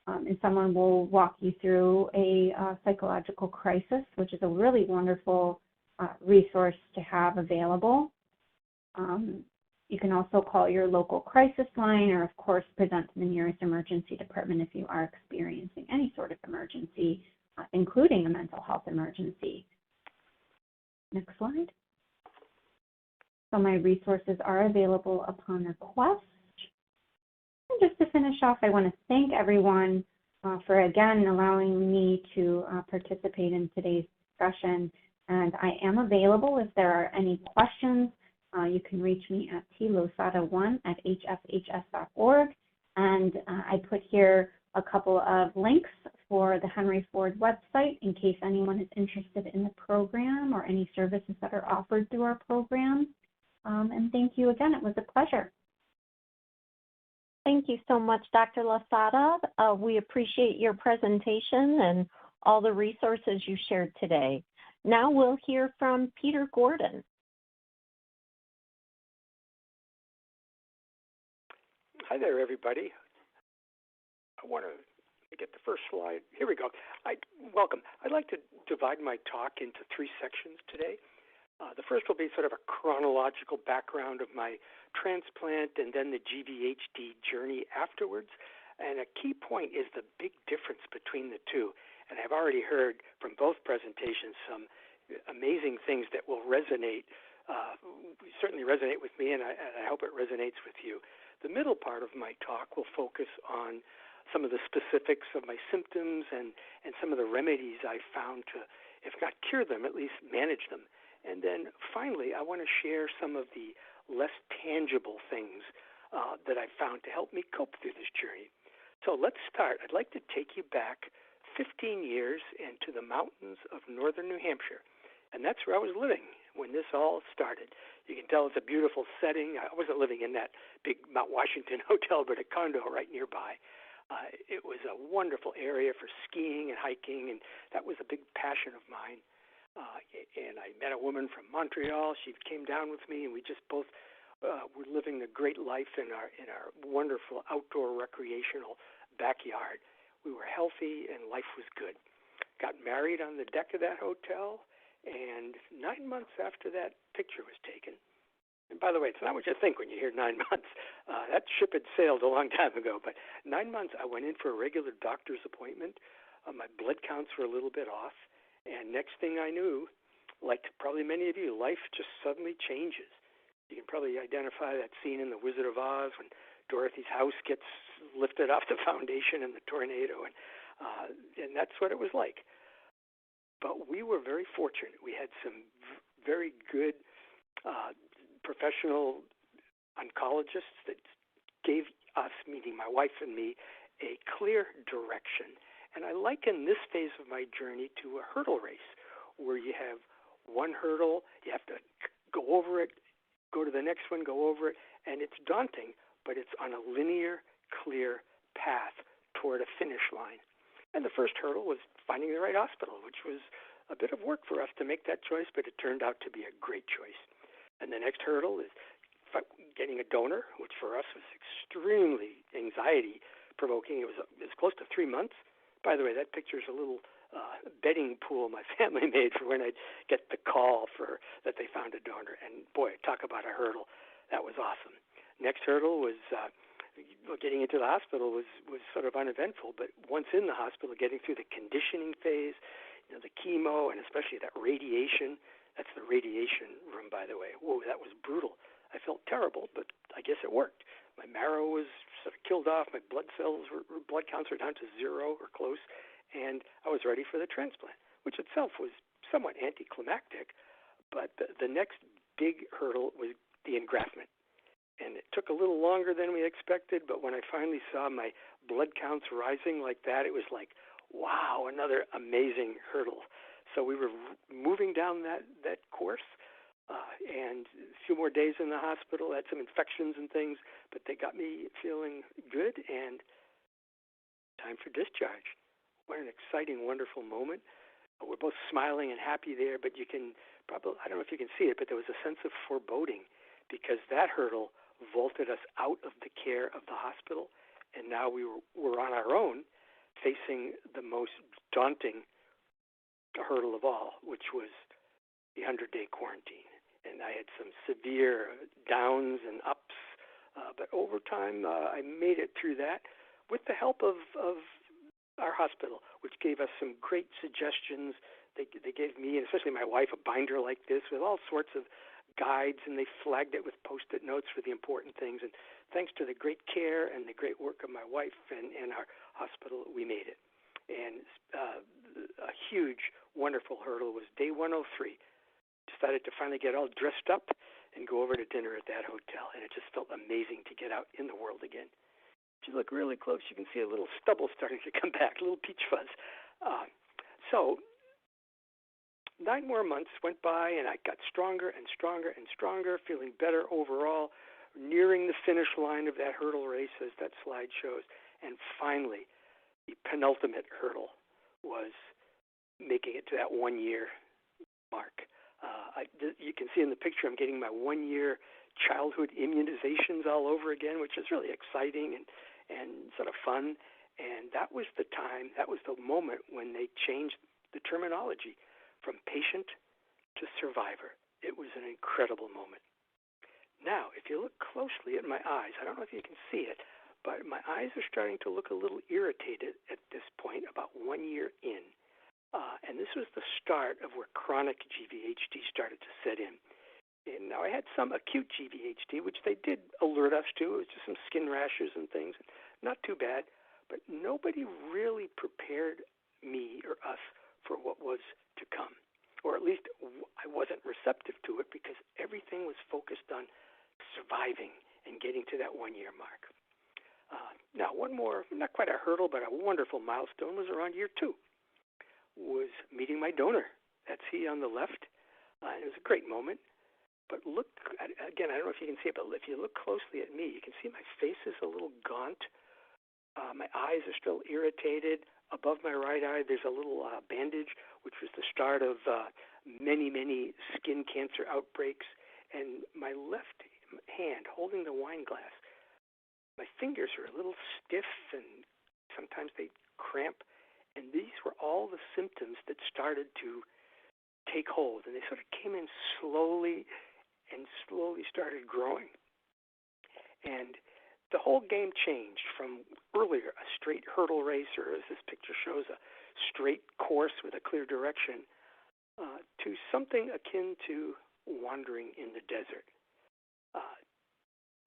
And someone will walk you through a psychological crisis, which is a really wonderful resource to have available. You can also call your local crisis line, or of course present to the nearest emergency department if you are experiencing any sort of emergency, including a mental health emergency. Next slide. So my resources are available upon request. And just to finish off, I want to thank everyone for again allowing me to participate in today's discussion. And I am available if there are any questions. You can reach me at tlosada1@hfhs.org. And I put here a couple of links for the Henry Ford website in case anyone is interested in the program or any services that are offered through our program. And thank you again. It was a pleasure. Thank you so much, Dr. Losada. We appreciate your presentation and all the resources you shared today. Now we'll hear from Peter Gordon. Hi there, everybody. I want to get the first slide. Here we go. Welcome. I'd like to divide my talk into 3 sections today. The first will be sort of a chronological background of my transplant and then the GVHD journey afterwards. And a key point is the big difference between the two. And I've already heard from both presentations some amazing things that will resonate, certainly resonate with me, and I hope it resonates with you. The middle part of my talk will focus on some of the specifics of my symptoms and some of the remedies I found to, if not cure them, at least manage them. And then finally, I want to share some of the less tangible things that I found to help me cope through this journey. So let's start. I'd like to take you back 15 years into the mountains of northern New Hampshire. And that's where I was living when this all started. You can tell it's a beautiful setting. I wasn't living in that big Mount Washington hotel, but a condo right nearby. It was a wonderful area for skiing and hiking, and that was a big passion of mine. And I met a woman from Montreal. She came down with me, and we just both were living a great life in our wonderful outdoor recreational backyard. We were healthy, and life was good. Got married on the deck of that hotel, and 9 months after that picture was taken. And by the way, it's not what you think when you hear 9 months. That ship had sailed a long time ago, but 9 months I went in for a regular doctor's appointment. My blood counts were a little bit off. And next thing I knew, like probably many of you, life just suddenly changes. You can probably identify that scene in The Wizard of Oz when Dorothy's house gets lifted off the foundation in the tornado, and that's what it was like. But we were very fortunate. We had some very good professional oncologists that gave us, meaning my wife and me, a clear direction. And I liken this phase of my journey to a hurdle race where you have one hurdle, you have to go over it, go to the next one, go over it, and it's daunting, but it's on a linear, clear path toward a finish line. And the first hurdle was finding the right hospital, which was a bit of work for us to make that choice, but it turned out to be a great choice. And the next hurdle is getting a donor, which for us was extremely anxiety-provoking. It was close to 3 months. By the way, that picture is a little betting pool my family made for when I'd get the call that they found a donor. And boy, talk about a hurdle. That was awesome. Next hurdle was getting into the hospital was sort of uneventful, but once in the hospital, getting through the conditioning phase, the chemo, and especially that radiation. That's the radiation room, by the way. Whoa, that was brutal. I felt terrible, but I guess it worked. My marrow was sort of killed off. My blood counts were down to 0 or close, and I was ready for the transplant, which itself was somewhat anticlimactic. But the next big hurdle was the engraftment. And it took a little longer than we expected, but when I finally saw my blood counts rising like that, it was like, wow, another amazing hurdle. So we were moving down that course, and a few more days in the hospital, had some infections and things, but they got me feeling good, and time for discharge. What an exciting, wonderful moment. We're both smiling and happy there, but you can probably, I don't know if you can see it, but there was a sense of foreboding because that hurdle vaulted us out of the care of the hospital, and now we were on our own, facing the most daunting hurdle of all, which was the 100-day quarantine. And I had some severe downs and ups, but over time I made it through that with the help of our hospital, which gave us some great suggestions. They gave me, and especially my wife, a binder like this with all sorts of guides, and they flagged it with Post-it notes for the important things. And thanks to the great care and the great work of my wife and our hospital, we made it. And a huge, wonderful hurdle was day 103. Decided to finally get all dressed up and go over to dinner at that hotel, and it just felt amazing to get out in the world again. If you look really close, you can see a little stubble starting to come back, a little peach fuzz. So 9 more months went by, and I got stronger and stronger and stronger, feeling better overall, nearing the finish line of that hurdle race, as that slide shows. And finally, the penultimate hurdle was making it to that 1 year mark. You can see in the picture I'm getting my 1 year childhood immunizations all over again, which is really exciting and sort of fun. And that was the time, that was the moment when they changed the terminology from patient to survivor. It was an incredible moment. Now, if you look closely at my eyes, I don't know if you can see it, but my eyes are starting to look a little irritated at this point, about 1 year in. And this was the start of where chronic GVHD started to set in. And now I had some acute GVHD, which they did alert us to. It was just some skin rashes and things. Not too bad, but nobody really prepared me or us for what was to come. Or at least I wasn't receptive to it because everything was focused on surviving and getting to that 1 year mark. Now, one more, not quite a hurdle, but a wonderful milestone was around year 2. Was meeting my donor. That's he on the left. It was a great moment. But look, again, I don't know if you can see it, but if you look closely at me, you can see my face is a little gaunt. My eyes are still irritated. Above my right eye, there's a little bandage, which was the start of many, many skin cancer outbreaks. And my left hand holding the wine glass, my fingers are a little stiff and sometimes they cramp. And these were all the symptoms that started to take hold. And they sort of came in slowly and slowly started growing. And the whole game changed from earlier, a straight hurdle race, or as this picture shows, a straight course with a clear direction, to something akin to wandering in the desert.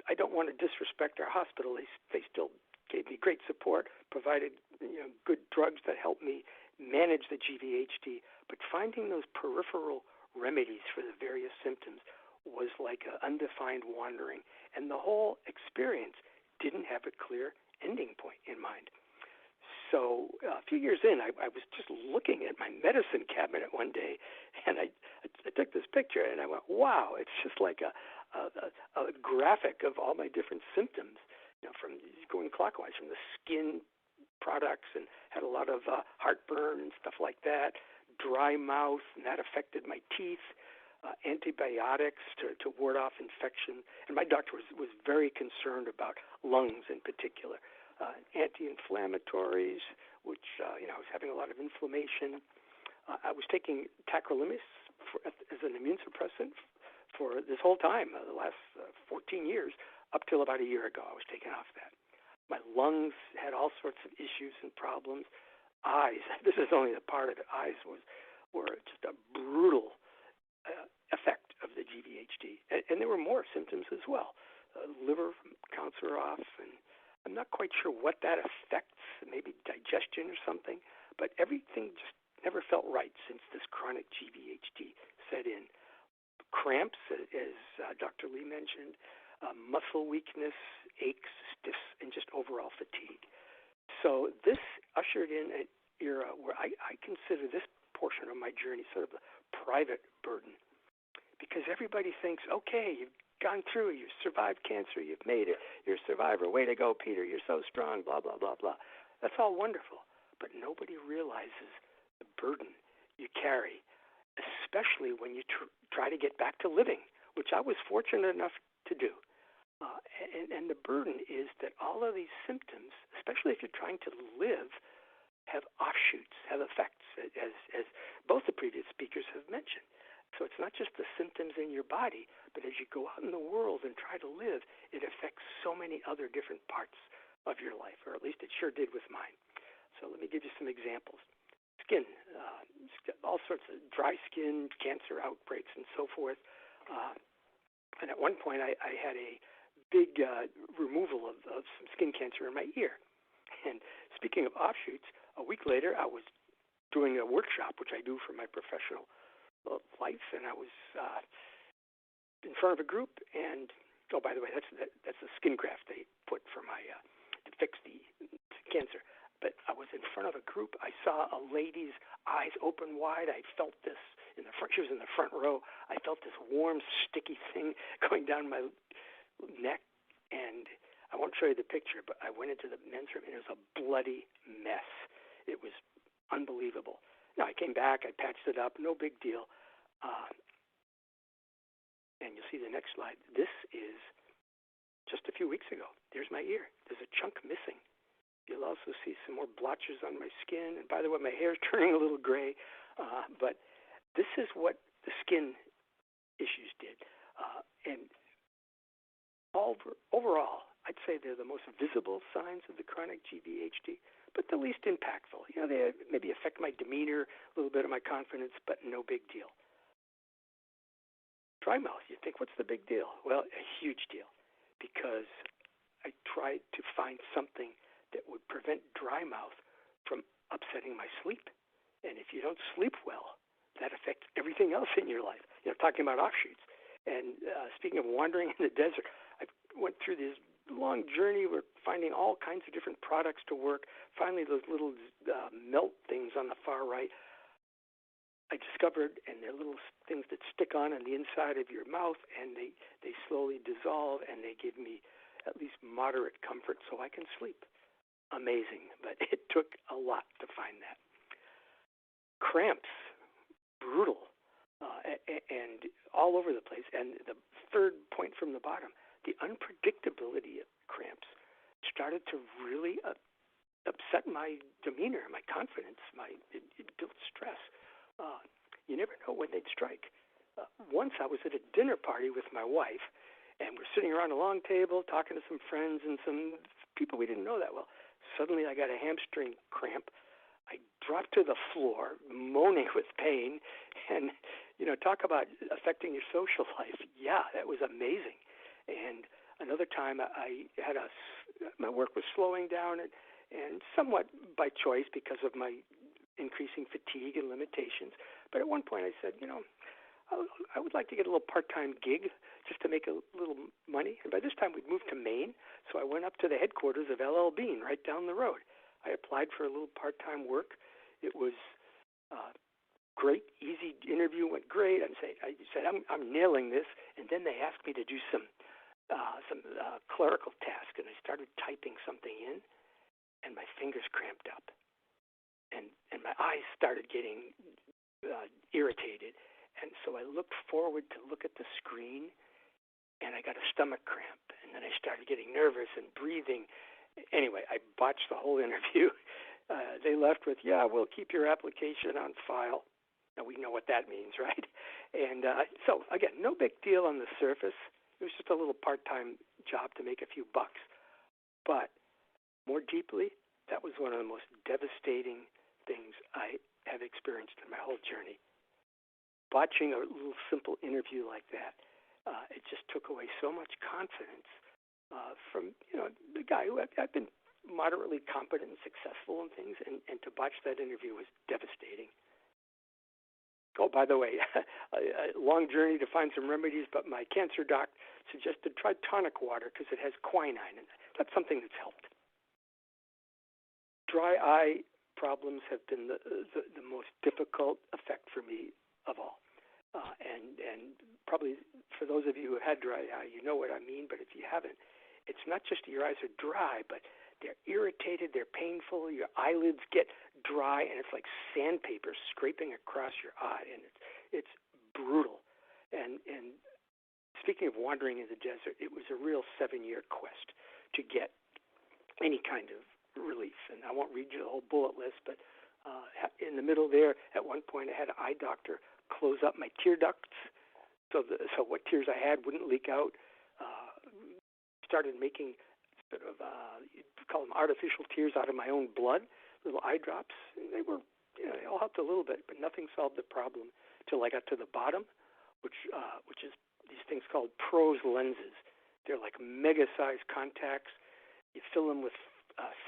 I don't want to disrespect our hospital. They still gave me great support, provided good drugs that helped me manage the GVHD, but finding those peripheral remedies for the various symptoms was like an undefined wandering, and the whole experience didn't have a clear ending point in mind. So a few years in, I was just looking at my medicine cabinet one day, and I took this picture, and I went, wow, it's just like a graphic of all my different symptoms. From going clockwise, from the skin products, and had a lot of heartburn and stuff like that, dry mouth, and that affected my teeth, antibiotics to ward off infection. And my doctor was very concerned about lungs in particular, anti-inflammatories, which I was having a lot of inflammation. I was taking tacrolimus as an immune suppressant for this whole time, the last 14 years, up till about a year ago. I was taken off that. My lungs had all sorts of issues and problems. Eyes, this is only a part of it. Eyes were just a brutal effect of the GVHD. And there were more symptoms as well. Liver counts are off, and I'm not quite sure what that affects, maybe digestion or something, but everything just never felt right since this chronic GVHD set in. Cramps, as Dr. Lee mentioned, muscle weakness, aches, stiffs, and just overall fatigue. So this ushered in an era where I consider this portion of my journey sort of a private burden, because everybody thinks, okay, you've gone through, you've survived cancer, you've made it, you're a survivor, way to go, Peter, you're so strong, blah, blah, blah, blah. That's all wonderful, but nobody realizes the burden you carry, especially when you try to get back to living, which I was fortunate enough to do. And the burden is that all of these symptoms, especially if you're trying to live, have offshoots, have effects, as both the previous speakers have mentioned. So it's not just the symptoms in your body, but as you go out in the world and try to live, it affects so many other different parts of your life, or at least it sure did with mine. So let me give you some examples. Skin, all sorts of dry skin, cancer outbreaks, and so forth. And at one point, I had a big removal of some skin cancer in my ear. And speaking of offshoots, a week later, I was doing a workshop, which I do for my professional life, and I was in front of a group. And oh, by the way, that's the skin graft they put for my to fix the cancer. But I was in front of a group. I saw a lady's eyes open wide. I felt this in the front. She was in the front row. I felt this warm, sticky thing going down my neck. And I won't show you the picture, but I went into the men's room, and it was a bloody mess. It was unbelievable. Now, I came back. I patched it up. No big deal. And you'll see the next slide. This is just a few weeks ago. There's my ear. There's a chunk missing. You'll also see some more blotches on my skin. And by the way, my hair is turning a little gray. But this is what the skin issues did. And overall, I'd say they're the most visible signs of the chronic GVHD, but the least impactful. You know, they maybe affect my demeanor, a little bit of my confidence, but no big deal. Dry mouth, you think, what's the big deal? Well, a huge deal, because I tried to find something that would prevent dry mouth from upsetting my sleep. And if you don't sleep well, that affects everything else in your life. You know, talking about offshoots. And speaking of wandering in the desert, I went through this long journey. We're finding all kinds of different products to work. Finally, those little melt things on the far right, I discovered, and they're little things that stick on the inside of your mouth, and they slowly dissolve, and they give me at least moderate comfort so I can sleep. Amazing, but it took a lot to find that. Cramps, brutal, and all over the place. And the third point from the bottom, the unpredictability of cramps started to really upset my demeanor, my confidence. It built stress. You never know when they'd strike. Once I was at a dinner party with my wife, and we're sitting around a long table talking to some friends and some people we didn't know that well. Suddenly I got a hamstring cramp. I dropped to the floor, moaning with pain, and, you know, talk about affecting your social life. Yeah, that was amazing. And another time my work was slowing down, and somewhat by choice because of my increasing fatigue and limitations. But at one point I said, you know, I would like to get a little part-time gig just to make a little money. And by this time we'd moved to Maine, so I went up to the headquarters of LL Bean right down the road. I applied for a little part-time work. It was great, easy interview, went great. I said I'm nailing this, and then they asked me to do some clerical task, and I started typing something in, and my fingers cramped up, and my eyes started getting irritated. And so I looked forward to look at the screen, and I got a stomach cramp. And then I started getting nervous and breathing. Anyway, I botched the whole interview. They left with, yeah, we'll keep your application on file. Now, we know what that means, right? And so, again, no big deal on the surface. It was just a little part-time job to make a few bucks. But more deeply, that was one of the most devastating things I have experienced in my whole journey. Botching a little simple interview like that, it just took away so much confidence from, you know, the guy who I've been moderately competent and successful in things, and to botch that interview was devastating. Oh, by the way, a long journey to find some remedies, but my cancer doc suggested try tonic water because it has quinine, and that's something that's helped. Dry eye problems have been the most difficult effect for me of all. And probably for those of you who had dry eye, you know what I mean, but if you haven't, it's not just your eyes are dry, but they're irritated, they're painful, your eyelids get dry, and it's like sandpaper scraping across your eye, and it's brutal. And speaking of wandering in the desert, it was a real 7-year quest to get any kind of relief. And I won't read you the whole bullet list, but in the middle there, at one point, I had an eye doctor close up my tear ducts so what tears I had wouldn't leak out. Started making sort of, you call them artificial tears out of my own blood, little eye drops. And they were, they all helped a little bit, but nothing solved the problem till I got to the bottom, which is these things called PROS lenses. They're like mega-sized contacts. You fill them with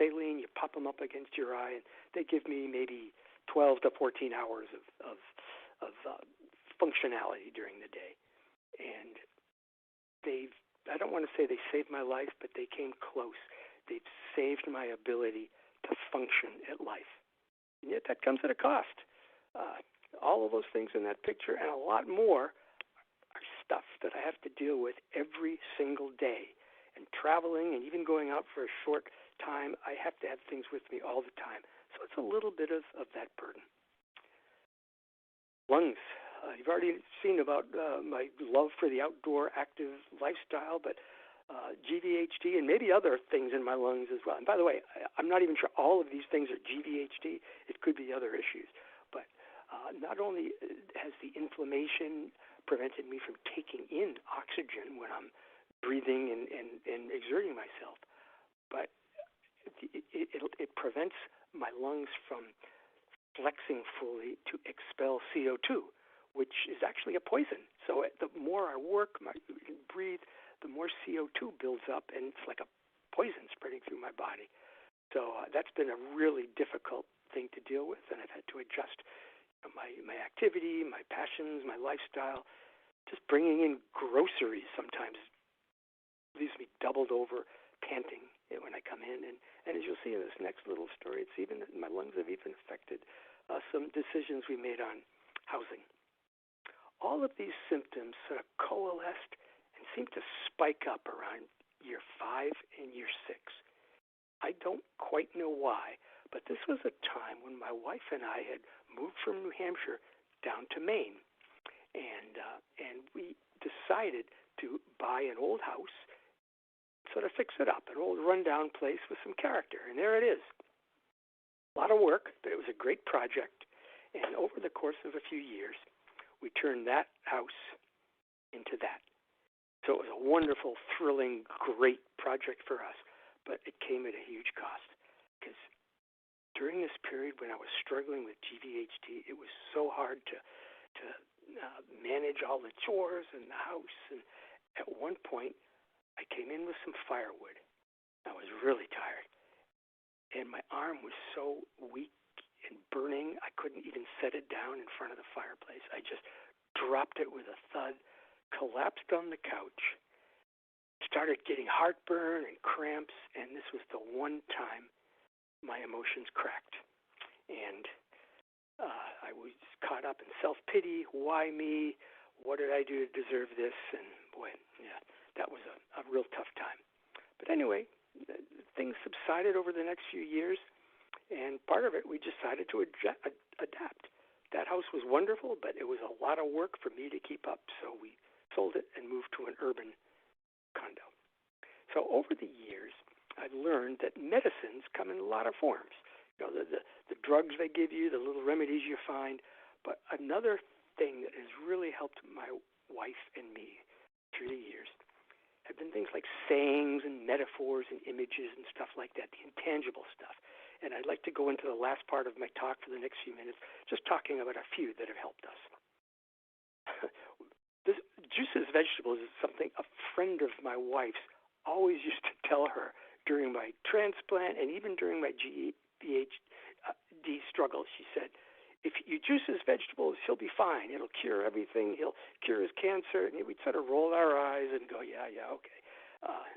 saline, you pop them up against your eye, and they give me maybe 12 to 14 hours of functionality during the day. And I don't want to say they saved my life, but they came close. They've saved my ability to function at life. And yet that comes at a cost. All of those things in that picture and a lot more are stuff that I have to deal with every single day. And traveling and even going out for a short time, I have to have things with me all the time. So it's a little bit of that burden. Lungs. You've already seen about my love for the outdoor active lifestyle, but GVHD and maybe other things in my lungs as well. And by the way, I'm not even sure all of these things are GVHD. It could be other issues. But not only has the inflammation prevented me from taking in oxygen when I'm breathing and exerting myself, but it prevents my lungs from flexing fully to expel CO2, which is actually a poison. So the more I work, breathe, the more CO2 builds up, and it's like a poison spreading through my body. So that's been a really difficult thing to deal with, and I've had to adjust my activity, my passions, my lifestyle. Just bringing in groceries sometimes leaves me doubled over, panting when I come in. And as you'll see in this next little story, it's even my lungs have even affected some decisions we made on housing. All of these symptoms sort of coalesced and seemed to spike up around year 5 and year 6. I don't quite know why, but this was a time when my wife and I had moved from New Hampshire down to Maine, and we decided to buy an old house, sort of fix it up, an old rundown place with some character, and there it is. A lot of work, but it was a great project, and over the course of a few years, we turned that house into that. So it was a wonderful, thrilling, great project for us, but it came at a huge cost, because during this period when I was struggling with GVHD, it was so hard to manage all the chores in the house, and at one point, I came in with some firewood. I was really tired, and my arm was so weak and burning, I couldn't even set it down in front of the fireplace. I just dropped it with a thud, collapsed on the couch, started getting heartburn and cramps, and this was the one time my emotions cracked. And I was caught up in self-pity. Why me? What did I do to deserve this? And boy, yeah, that was a real tough time. But anyway, things subsided over the next few years, and part of it we decided to adapt. That house was wonderful, but it was a lot of work for me to keep up, so we sold it and moved to an urban condo. So over the years, I've learned that medicines come in a lot of forms. The drugs they give you, the little remedies you find, but another thing that has really helped my wife and me through the years have been things like sayings and metaphors and images and stuff like that, the intangible stuff. And I'd like to go into the last part of my talk for the next few minutes, just talking about a few that have helped us. This juices vegetables is something a friend of my wife's always used to tell her during my transplant and even during my GVHD struggles. She said, if you juice his vegetables, he'll be fine. It'll cure everything. He'll cure his cancer. And we'd sort of roll our eyes and go, yeah, okay.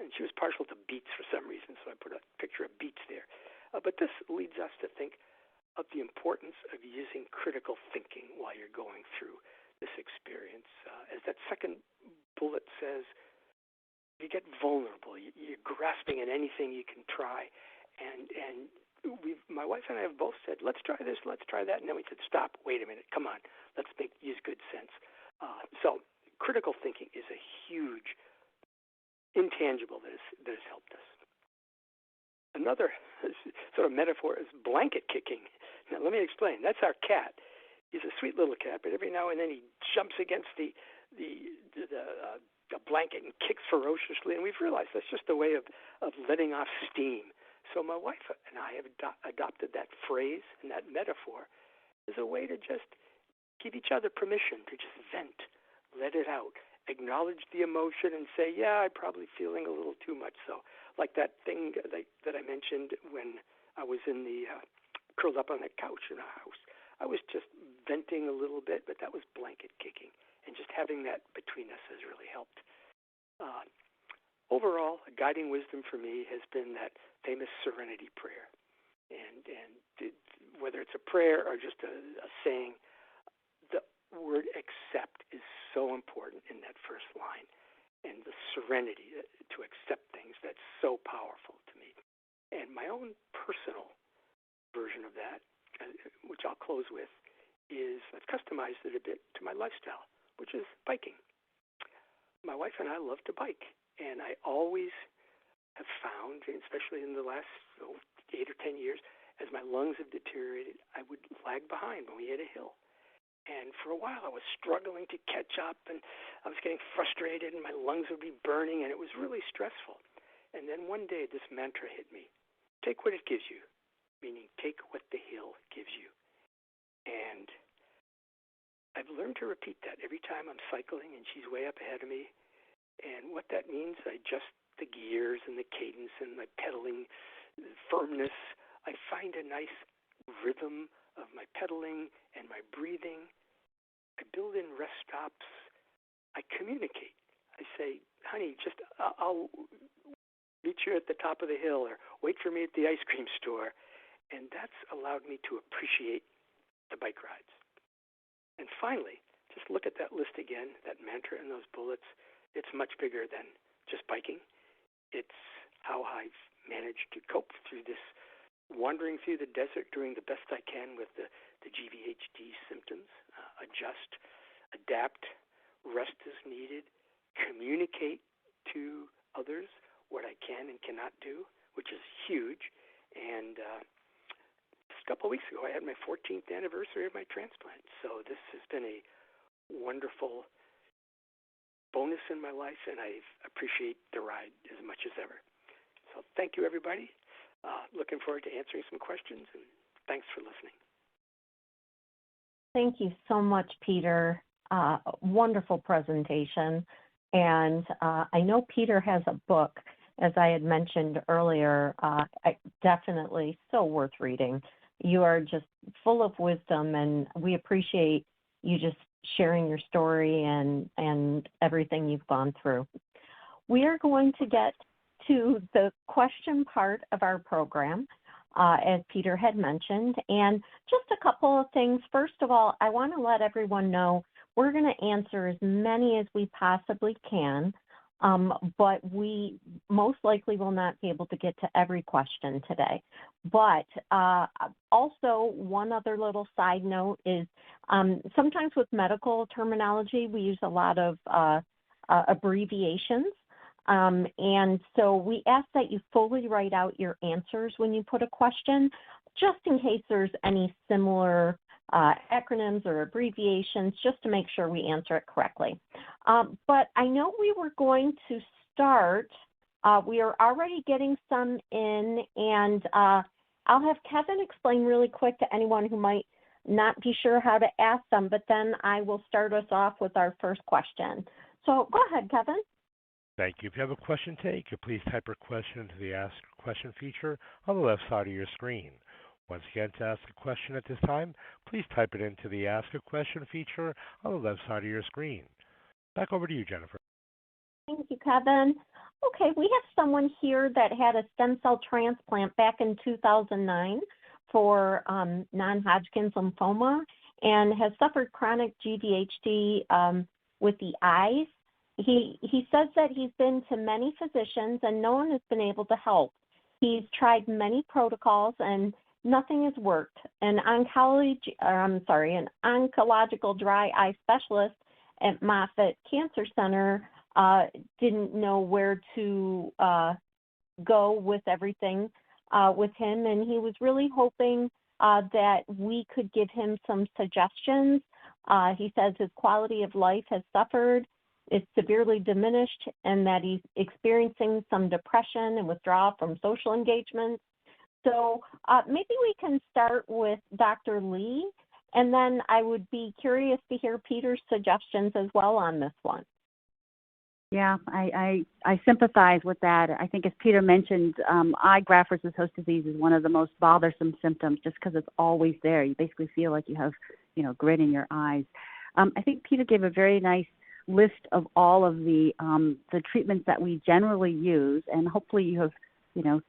And she was partial to beets for some reason, so I put a picture of beets there. But this leads us to think of the importance of using critical thinking while you're going through this experience. As that second bullet says, you get vulnerable. You're grasping at anything you can try. And my wife and I have both said, let's try this, let's try that. And then we said, stop, wait a minute, come on, let's use good sense. So critical thinking is a huge intangible that has helped us. Another sort of metaphor is blanket kicking. Now, let me explain. That's our cat. He's a sweet little cat, but every now and then he jumps against the blanket and kicks ferociously, and we've realized that's just a way of letting off steam. So my wife and I have adopted that phrase and that metaphor as a way to just give each other permission to just vent, let it out, acknowledge the emotion and say, yeah, I'm probably feeling a little too much. So like that thing that I mentioned when I was curled up on that couch in our house. I was just venting a little bit, but that was blanket kicking. And just having that between us has really helped. Overall, a guiding wisdom for me has been that famous serenity prayer. And whether it's a prayer or just a saying, the word accept is so important in that first line. And the serenity to accept things, that's so powerful to me. And my own personal version of that, which I'll close with, is I've customized it a bit to my lifestyle, which is biking. My wife and I love to bike, and I always have found, especially in the last 8 or 10 years, as my lungs have deteriorated, I would lag behind when we hit a hill. And for a while, I was struggling to catch up, and I was getting frustrated, and my lungs would be burning, and it was really stressful. And then one day, this mantra hit me: take what it gives you, meaning take what the hill gives you. And I've learned to repeat that every time I'm cycling, and she's way up ahead of me. And what that means, I adjust the gears and the cadence and my pedaling firmness. I find a nice rhythm of my pedaling and my breathing. I build in rest stops. I communicate. I say, honey, I'll meet you at the top of the hill, or wait for me at the ice cream store. And that's allowed me to appreciate the bike rides. And finally, just look at that list again, that mantra and those bullets. It's much bigger than just biking. It's how I've managed to cope through this wandering through the desert, doing the best I can with the GVHD symptoms, adjust, adapt, rest as needed, communicate to others what I can and cannot do, which is huge. And just a couple of weeks ago, I had my 14th anniversary of my transplant. So this has been a wonderful bonus in my life, and I appreciate the ride as much as ever. So thank you, everybody. Looking forward to answering some questions, and thanks for listening. Thank you so much, Peter. Wonderful presentation. And I know Peter has a book, as I had mentioned earlier, definitely so worth reading. You are just full of wisdom, and we appreciate you just sharing your story and everything you've gone through. We are going to get to the question part of our program, as Peter had mentioned, and just a couple of things. First of all, I want to let everyone know we're going to answer as many as we possibly can, but we most likely will not be able to get to every question today. But also, one other little side note is sometimes with medical terminology, we use a lot of abbreviations. And so we ask that you fully write out your answers when you put a question, just in case there's any similar acronyms or abbreviations, just to make sure we answer it correctly. But I know we were going to start. We are already getting some in, and I'll have Kevin explain really quick to anyone who might not be sure how to ask them, but then I will start us off with our first question. So go ahead, Kevin. Thank you. If you have a question today, you can please type your question into the Ask a Question feature on the left side of your screen. Once again, to ask a question at this time, please type it into the Ask a Question feature on the left side of your screen. Back over to you, Jennifer. Thank you, Kevin. Okay, we have someone here that had a stem cell transplant back in 2009 for non-Hodgkin's lymphoma and has suffered chronic GVHD with the eyes. He says that he's been to many physicians and no one has been able to help. He's tried many protocols and nothing has worked. An oncological dry eye specialist at Moffitt Cancer Center didn't know where to go with everything with him, and he was really hoping that we could give him some suggestions. He says his quality of life has suffered, it's severely diminished, and that he's experiencing some depression and withdrawal from social engagements. So maybe we can start with Dr. Lee, and then I would be curious to hear Peter's suggestions as well on this one. Yeah, I sympathize with that. I think, as Peter mentioned, eye graft versus host disease is one of the most bothersome symptoms, just because it's always there. You basically feel like you have, grit in your eyes. I think Peter gave a very nice list of all of the treatments that we generally use, and hopefully you have,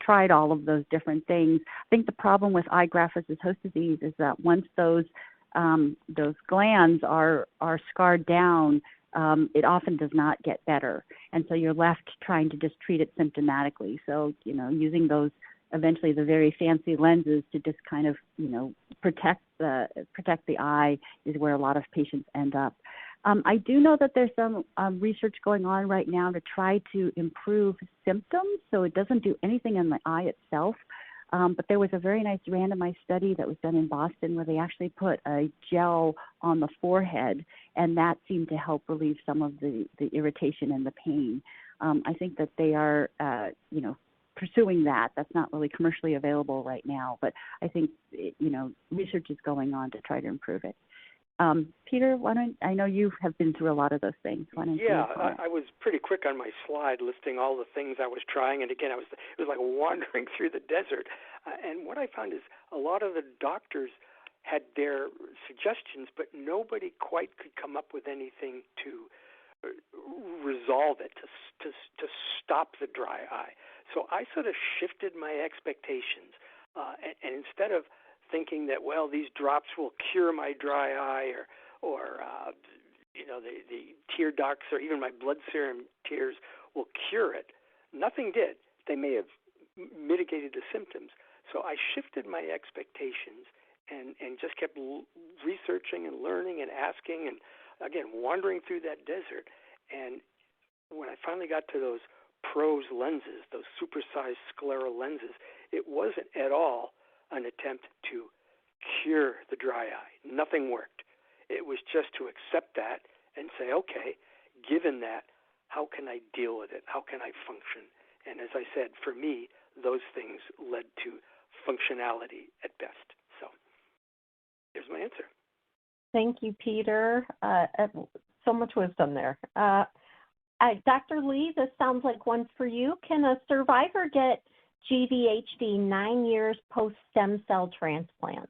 tried all of those different things. I think the problem with eye graft versus host disease is that once those glands are scarred down, it often does not get better. And so you're left trying to just treat it symptomatically. So, using those, eventually the very fancy lenses to just kind of, protect the eye is where a lot of patients end up. I do know that there's some research going on right now to try to improve symptoms, so it doesn't do anything in the eye itself. But there was a very nice randomized study that was done in Boston where they actually put a gel on the forehead, and that seemed to help relieve some of the irritation and the pain. I think that they are, pursuing that. That's not really commercially available right now, but I think, research is going on to try to improve it. Peter, I know you have been through a lot of those things. I was pretty quick on my slide listing all the things I was trying, and again, it was like wandering through the desert. And what I found is a lot of the doctors had their suggestions, but nobody quite could come up with anything to resolve it, to stop the dry eye. So I sort of shifted my expectations, and instead of thinking that, well, these drops will cure my dry eye, or the tear ducts, or even my blood serum tears will cure it. Nothing did. They may have mitigated the symptoms. So I shifted my expectations and just kept researching and learning and asking, and again, wandering through that desert. And when I finally got to those PROS lenses, those supersized scleral lenses, it wasn't at all an attempt to cure the dry eye. Nothing worked. It was just to accept that and say, okay, given that, how can I deal with it? How can I function? And as I said, for me, those things led to functionality at best. So here's my answer. Thank you, Peter. So much wisdom there. Dr. Lee, this sounds like one for you. Can a survivor get cGVHD 9 years post-stem cell transplant?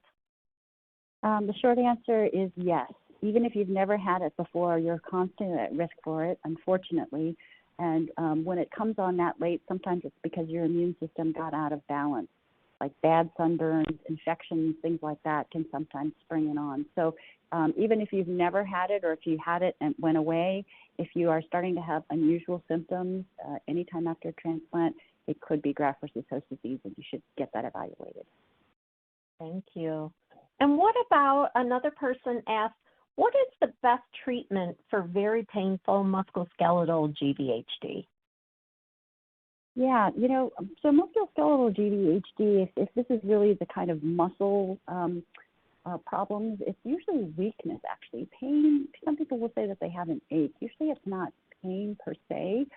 The short answer is yes. Even if you've never had it before, you're constantly at risk for it, unfortunately. And when it comes on that late, sometimes it's because your immune system got out of balance. Like bad sunburns, infections, things like that can sometimes spring it on. So even if you've never had it, or if you had it and went away, if you are starting to have unusual symptoms anytime after a transplant, it could be graft versus host disease, and you should get that evaluated. Thank you. And what about, another person asked, what is the best treatment for very painful musculoskeletal GVHD? Yeah, so musculoskeletal GVHD, if this is really the kind of muscle problems, it's usually weakness, actually. Pain, some people will say that they have an ache. Usually it's not pain per se.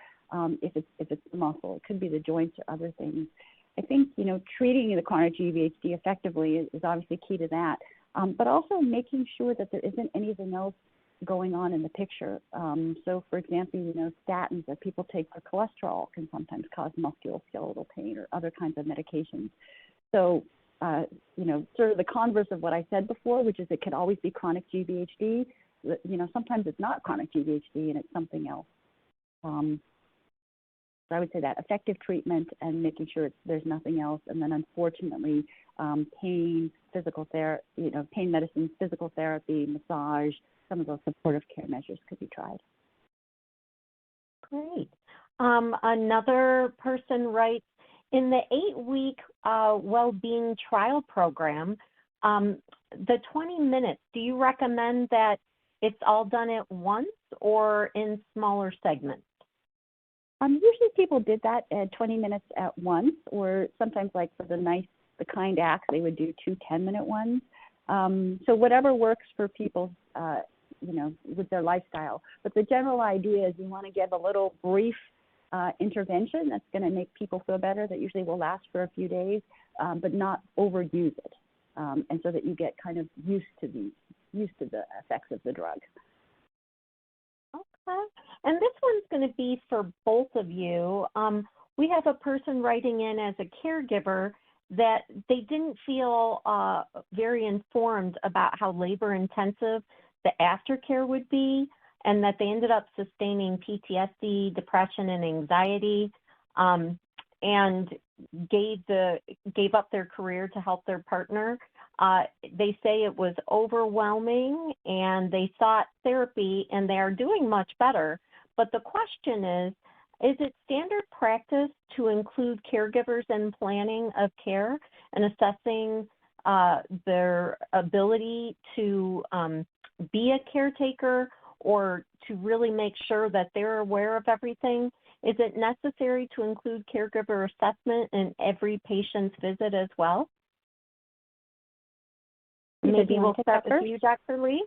If it's the muscle, it could be the joints or other things. I think, treating the chronic GVHD effectively is obviously key to that, but also making sure that there isn't anything else going on in the picture. So, for example, statins that people take for cholesterol can sometimes cause musculoskeletal pain, or other kinds of medications. So, sort of the converse of what I said before, which is it could always be chronic GVHD. Sometimes it's not chronic GVHD and it's something else. So I would say that effective treatment and making sure there's nothing else, and then unfortunately, pain, physical therapy, pain medicine, physical therapy, massage, some of those supportive care measures could be tried. Great. Another person writes, in the 8-week well-being trial program, the 20 minutes, do you recommend that it's all done at once or in smaller segments? Usually people did that at 20 minutes at once, or sometimes like for the kind acts, they would do 2 10-minute ones. So whatever works for people, with their lifestyle. But the general idea is you want to give a little brief intervention that's going to make people feel better, that usually will last for a few days, but not overuse it, and so that you get kind of used to the effects of the drug. Okay. And this one's going to be for both of you. We have a person writing in as a caregiver that they didn't feel very informed about how labor-intensive the aftercare would be, and that they ended up sustaining PTSD, depression, and anxiety, and gave up their career to help their partner. They say it was overwhelming, and they sought therapy, and they are doing much better. But the question is it standard practice to include caregivers in planning of care and assessing their ability to be a caretaker, or to really make sure that they're aware of everything? Is it necessary to include caregiver assessment in every patient's visit as well? Maybe we'll start with you, Dr. Lee.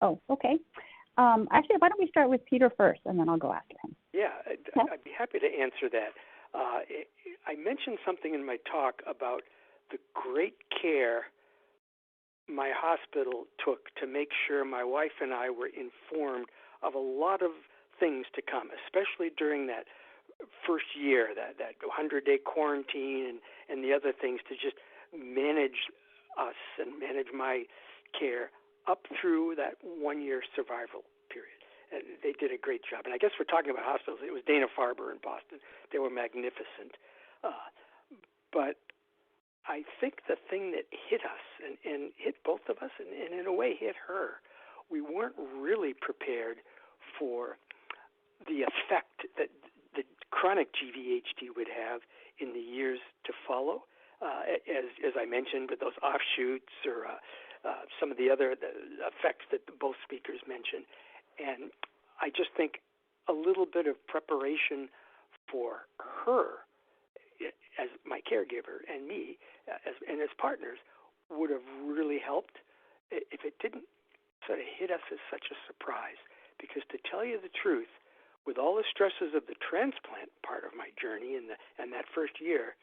Oh, okay. Actually, why don't we start with Peter first, and then I'll go after him. Yeah, I'd be happy to answer that. I mentioned something in my talk about the great care my hospital took to make sure my wife and I were informed of a lot of things to come, especially during that first year, that 100-day quarantine and the other things, to just manage us and manage my care up through that 1-year survival period. And they did a great job. And I guess we're talking about hospitals. It was Dana-Farber in Boston. They were magnificent. But I think the thing that hit us and hit both of us, and in a way hit her, we weren't really prepared for the effect that the chronic GVHD would have in the years to follow. As I mentioned, with those offshoots or some of the other effects that both speakers mentioned. And I just think a little bit of preparation for her as my caregiver and me and as partners would have really helped if it didn't sort of hit us as such a surprise. Because to tell you the truth, with all the stresses of the transplant part of my journey and that first year,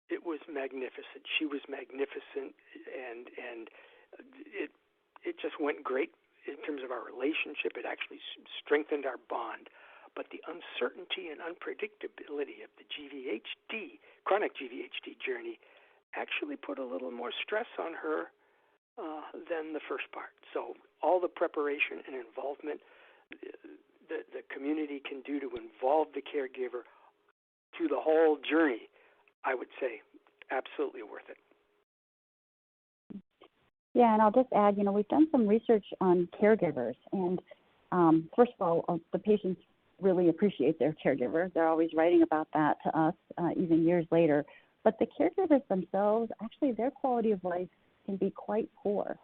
it was magnificent. She was magnificent, and it just went great in terms of our relationship. It actually strengthened our bond. But the uncertainty and unpredictability of the chronic GVHD journey actually put a little more stress on her than the first part. So all the preparation and involvement the community can do to involve the caregiver through the whole journey, I would say absolutely worth it. Yeah, and I'll just add, we've done some research on caregivers, and first of all, the patients really appreciate their caregiver. They're always writing about that to us, even years later. But the caregivers themselves, actually, their quality of life can be quite poor.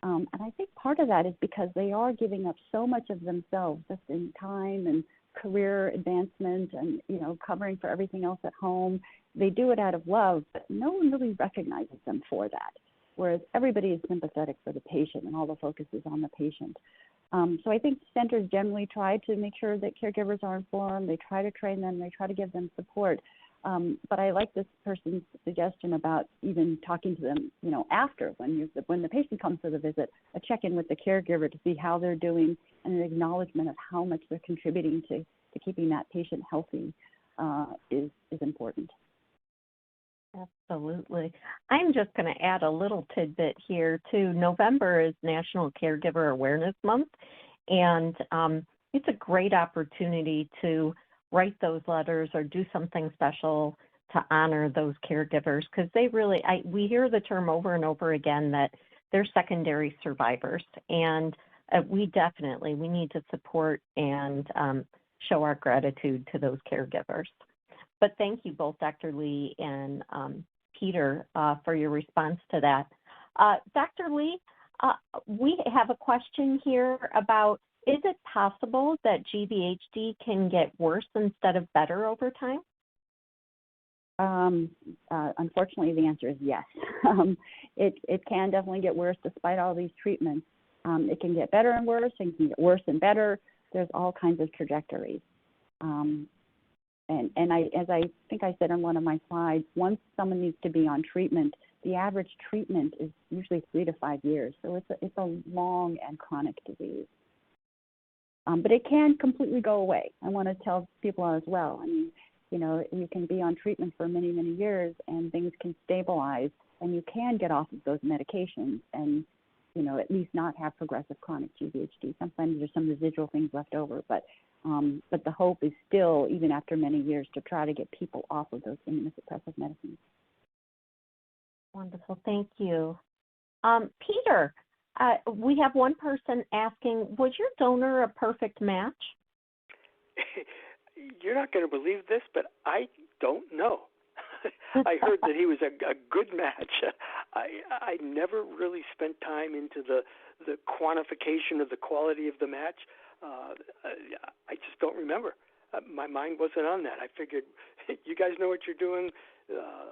And I think part of that is because they are giving up so much of themselves, just in time and career advancement and, covering for everything else at home. They do it out of love, but no one really recognizes them for that, whereas everybody is sympathetic for the patient and all the focus is on the patient. So I think centers generally try to make sure that caregivers are informed. They try to train them. They try to give them support. But I like this person's suggestion about even talking to them, after when the patient comes to the visit, a check-in with the caregiver to see how they're doing and an acknowledgement of how much they're contributing to keeping that patient healthy is important. Absolutely. I'm just going to add a little tidbit here, too. November is National Caregiver Awareness Month, and it's a great opportunity to write those letters or do something special to honor those caregivers, because they really, we hear the term over and over again that they're secondary survivors, and we need to support and show our gratitude to those caregivers. But thank you both, Dr. Lee and Peter, for your response to that. Dr. Lee, We have a question here about, is it possible that GVHD can get worse instead of better over time? Unfortunately, the answer is yes. It can definitely get worse despite all these treatments. It can get better and worse, and it can get worse and better. There's all kinds of trajectories. As I think I said on one of my slides, once someone needs to be on treatment, the average treatment is usually 3 to 5 years. So it's a long and chronic disease. But it can completely go away. I want to tell people as well. I mean, you know, you can be on treatment for many, many years and things can stabilize and you can get off of those medications and, you know, at least not have progressive chronic GVHD. Sometimes there's some residual things left over, but the hope is still, even after many years, to try to get people off of those immunosuppressive medicines. Wonderful, thank you. Peter, we have one person asking, was your donor a perfect match? You're not going to believe this, but I don't know. I heard that he was a good match. I never really spent time into the quantification of the quality of the match. I just don't remember. My mind wasn't on that. I figured, you guys know what you're doing.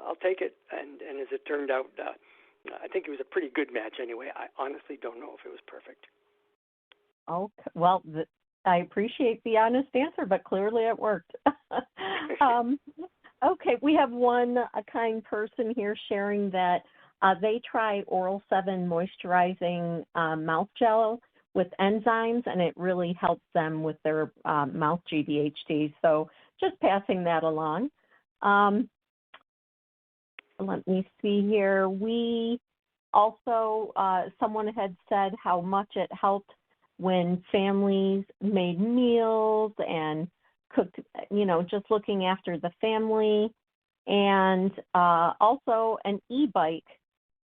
I'll take it. And as it turned out, I think it was a pretty good match anyway. I honestly don't know if it was perfect. Okay. Well, I appreciate the honest answer, but clearly it worked. Okay, we have a kind person here sharing that they try Oral 7 moisturizing mouth gel with enzymes, and it really helps them with their mouth GVHD. So just passing that along. Let me see here. We also, someone had said how much it helped when families made meals and cooked, you know, just looking after the family. And also an e-bike,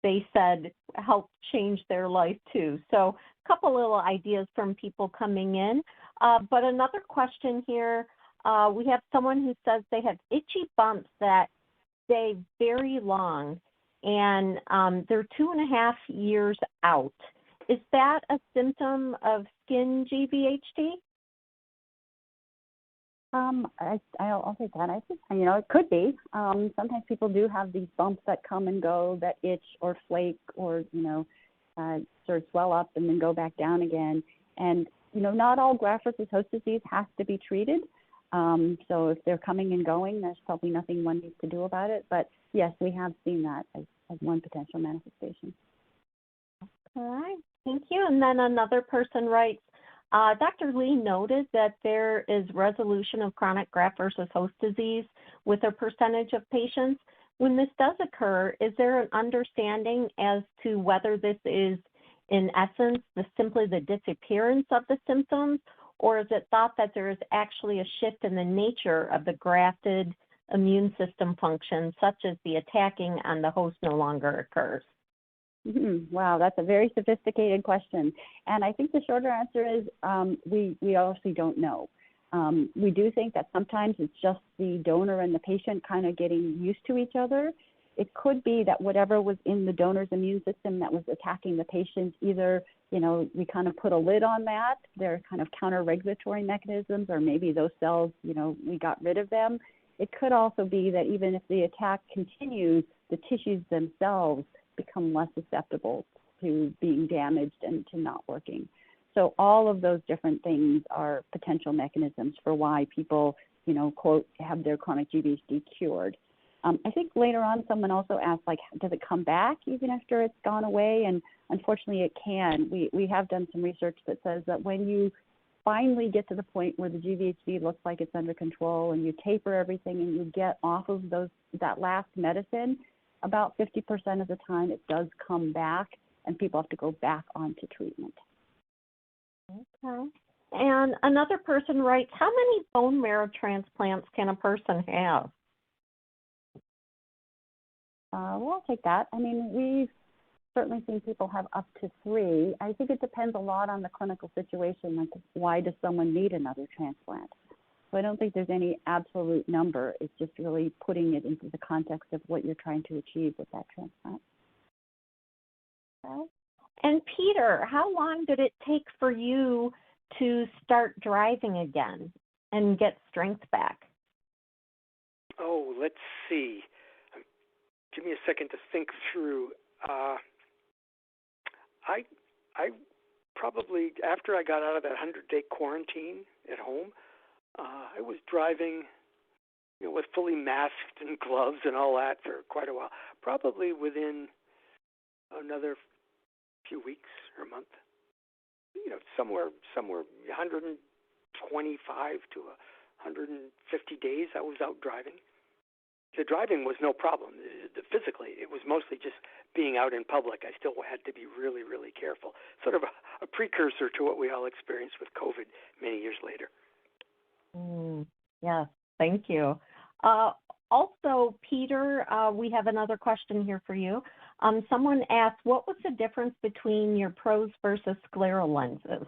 they said, helped change their life too. So a couple little ideas from people coming in. But another question here, we have someone who says they have itchy bumps that stay very long, and they're 2.5 years out. Is that a symptom of skin GVHD? I'll take that. I think, you know, it could be. Sometimes people do have these bumps that come and go, that itch or flake or, you know, sort of swell up and then go back down again. And, you know, not all graft versus host disease has to be treated. So if they're coming and going, there's probably nothing one needs to do about it. But yes, we have seen that as one potential manifestation. All right, thank you. And then another person writes, Dr. Lee noted that there is resolution of chronic graft versus host disease with a percentage of patients. When this does occur, is there an understanding as to whether this is, in essence, simply the disappearance of the symptoms, or is it thought that there is actually a shift in the nature of the grafted immune system function, such as the attacking on the host no longer occurs? Mm-hmm. Wow, that's a very sophisticated question. And I think the shorter answer is we obviously don't know. We do think that sometimes it's just the donor and the patient kind of getting used to each other. It could be that whatever was in the donor's immune system that was attacking the patient, either, you know, we kind of put a lid on that, they're kind of counter-regulatory mechanisms, or maybe those cells, you know, we got rid of them. It could also be that even if the attack continues, the tissues themselves become less susceptible to being damaged and to not working. So all of those different things are potential mechanisms for why people, you know, quote, have their chronic GVHD cured. I think later on someone also asked, like, does it come back even after it's gone away? And unfortunately it can. We have done some research that says that when you finally get to the point where the GVHD looks like it's under control and you taper everything and you get off of that last medicine, about 50% of the time it does come back and people have to go back onto treatment. Okay. And another person writes, how many bone marrow transplants can a person have? Well, I'll take that. I mean, we've certainly seen people have up to 3. I think it depends a lot on the clinical situation, like why does someone need another transplant? So I don't think there's any absolute number. It's just really putting it into the context of what you're trying to achieve with that transplant. Okay. And Peter, how long did it take for you to start driving again and get strength back? Oh, let's see. Give me a second to think through. I probably, after I got out of that 100-day quarantine at home, I was driving, with fully masked and gloves and all that for quite a while. Probably within another few weeks or a month. Somewhere 125 to 150 days I was out driving. The driving was no problem physically. It was mostly just being out in public. I still had to be really, really careful. Sort of a precursor to what we all experienced with COVID many years later. Yes, thank you. Also, Peter, we have another question here for you. Someone asked, what was the difference between your pros versus scleral lenses?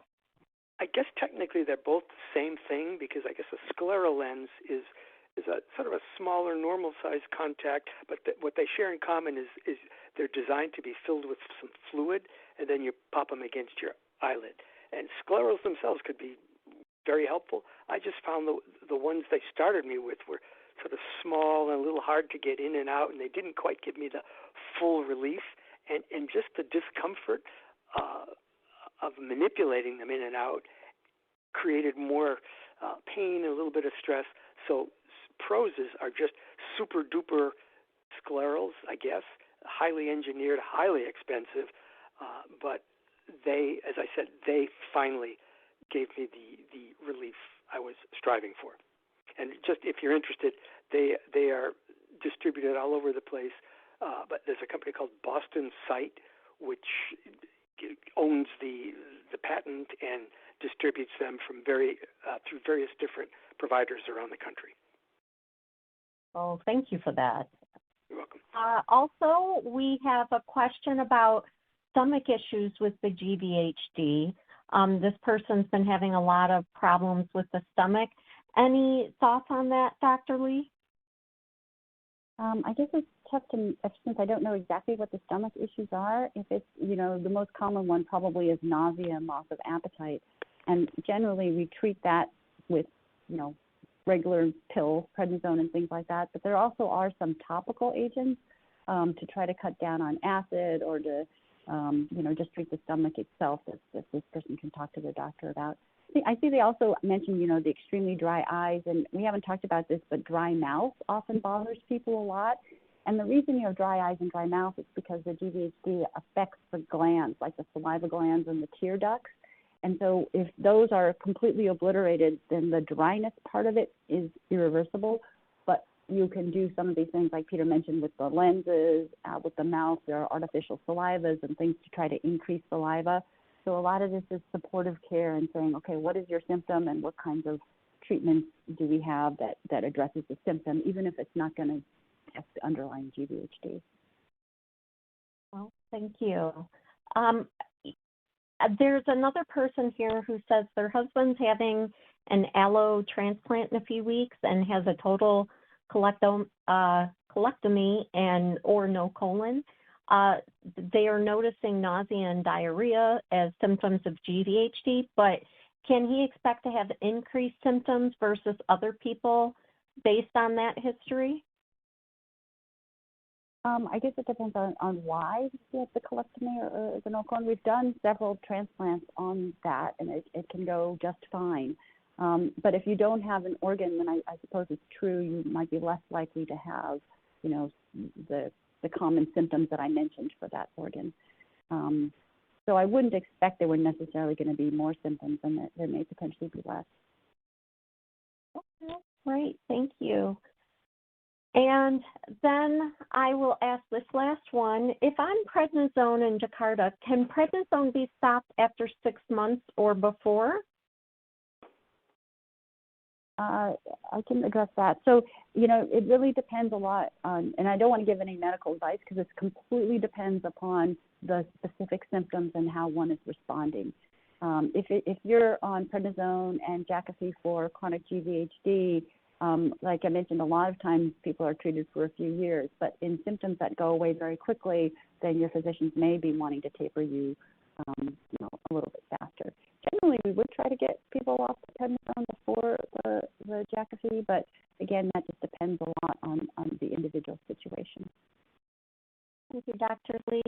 I guess technically they're both the same thing, because I guess a scleral lens is a sort of a smaller, normal-sized contact, but what they share in common is they're designed to be filled with some fluid, and then you pop them against your eyelid. And sclerals themselves could be very helpful. I just found the ones they started me with were sort of small and a little hard to get in and out, and they didn't quite give me the full relief, and just the discomfort of manipulating them in and out created more pain and a little bit of stress. So pros are just super duper sclerals, I guess, highly engineered, highly expensive, but they, as I said, they finally gave me the relief I was striving for. And just if you're interested, they are distributed all over the place, but there's a company called Boston Sight, which owns the patent and distributes them from through various different providers around the country. Oh, thank you for that. You're welcome. Also, we have a question about stomach issues with the GVHD. This person's been having a lot of problems with the stomach. Any thoughts on that, Dr. Lee? I guess it's tough to, since I don't know exactly what the stomach issues are. If it's, the most common one probably is nausea and loss of appetite. And generally we treat that with, regular pill, prednisone and things like that. But there also are some topical agents to try to cut down on acid or to, just treat the stomach itself that this person can talk to their doctor about. I see they also mentioned, the extremely dry eyes, and we haven't talked about this, but dry mouth often bothers people a lot. And the reason you have dry eyes and dry mouth is because the GVHD affects the glands, like the saliva glands and the tear ducts. And so if those are completely obliterated, then the dryness part of it is irreversible. But you can do some of these things like Peter mentioned with the lenses, with the mouth. There are artificial salivas and things to try to increase saliva. So a lot of this is supportive care and saying, okay, what is your symptom and what kinds of treatments do we have that addresses the symptom, even if it's not going to test the underlying GVHD. Well, thank you. There's another person here who says their husband's having an allo transplant in a few weeks and has a total colectomy or no colon. They are noticing nausea and diarrhea as symptoms of GVHD, but can he expect to have increased symptoms versus other people based on that history? I guess it depends on why he has the colectomy or the no colon. We've done several transplants on that, and it can go just fine. But if you don't have an organ, then I suppose it's true you might be less likely to have, the common symptoms that I mentioned for that organ. So I wouldn't expect there were necessarily going to be more symptoms, and there may potentially be less. Okay, great, thank you. And then I will ask this last one. If I'm prednisone in Jakarta, can prednisone be stopped after 6 months or before? I can address that. So, it really depends a lot on, and I don't want to give any medical advice because it completely depends upon the specific symptoms and how one is responding. If you're on prednisone and Jakafi for chronic GVHD, like I mentioned, a lot of times people are treated for a few years, but in symptoms that go away very quickly, then your physicians may be wanting to taper you a little bit faster. Generally, we would try to get people off the prednisone before the Jakafi, but again, that just depends a lot on the individual situation. Thank you, Dr. Lee.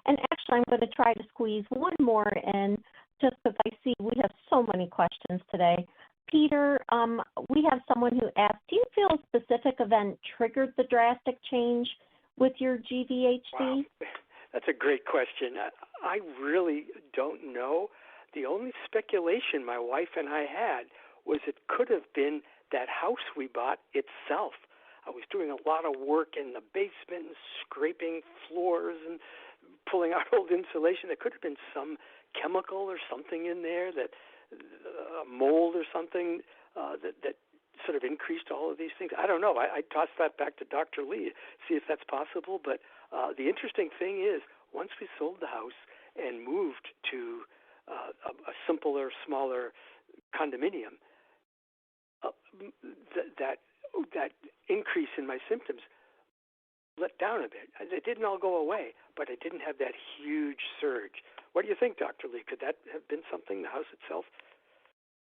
And actually, I'm going to try to squeeze one more in just because I see we have so many questions today. Peter, we have someone who asked, do you feel a specific event triggered the drastic change with your GVHD? Wow. That's a great question. I really don't know. The only speculation my wife and I had was it could have been that house we bought itself. I was doing a lot of work in the basement and scraping floors and pulling out old insulation. There could have been some chemical or something in there, that mold or something that sort of increased all of these things. I don't know. I tossed that back to Dr. Lee, see if that's possible. But the interesting thing is, once we sold the house and moved to a simpler, smaller condominium, that increase in my symptoms let down a bit. They didn't all go away, but I didn't have that huge surge. What do you think, Dr. Lee? Could that have been something, the house itself?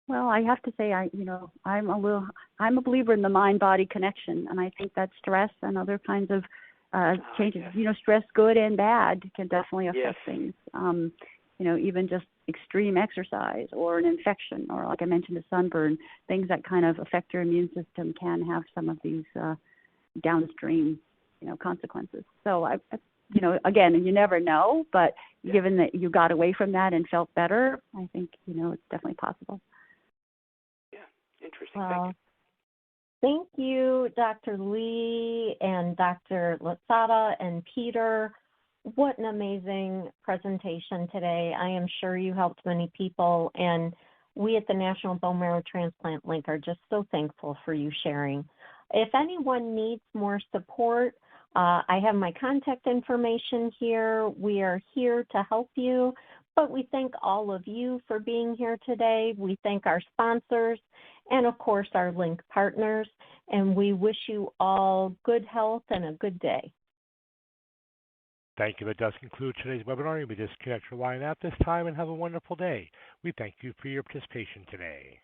Well, I have to say, I'm a believer in the mind-body connection, and I think that stress and other kinds of changes, yes. Stress, good and bad, can definitely affect Yes. things. Even just extreme exercise or an infection, or like I mentioned, a sunburn, things that kind of affect your immune system can have some of these downstream, consequences. So again, you never know, but given that you got away from that and felt better, I think, it's definitely possible. Yeah, interesting. Well, thank you, Dr. Lee and Dr. Losada and Peter. What an amazing presentation today. I am sure you helped many people, and we at the National Bone Marrow Transplant Link are just so thankful for you sharing. If anyone needs more support, I have my contact information here. We are here to help you, but we thank all of you for being here today. We thank our sponsors and, of course, our link partners, and we wish you all good health and a good day. Thank you. That does conclude today's webinar. You may disconnect your line at this time and have a wonderful day. We thank you for your participation today.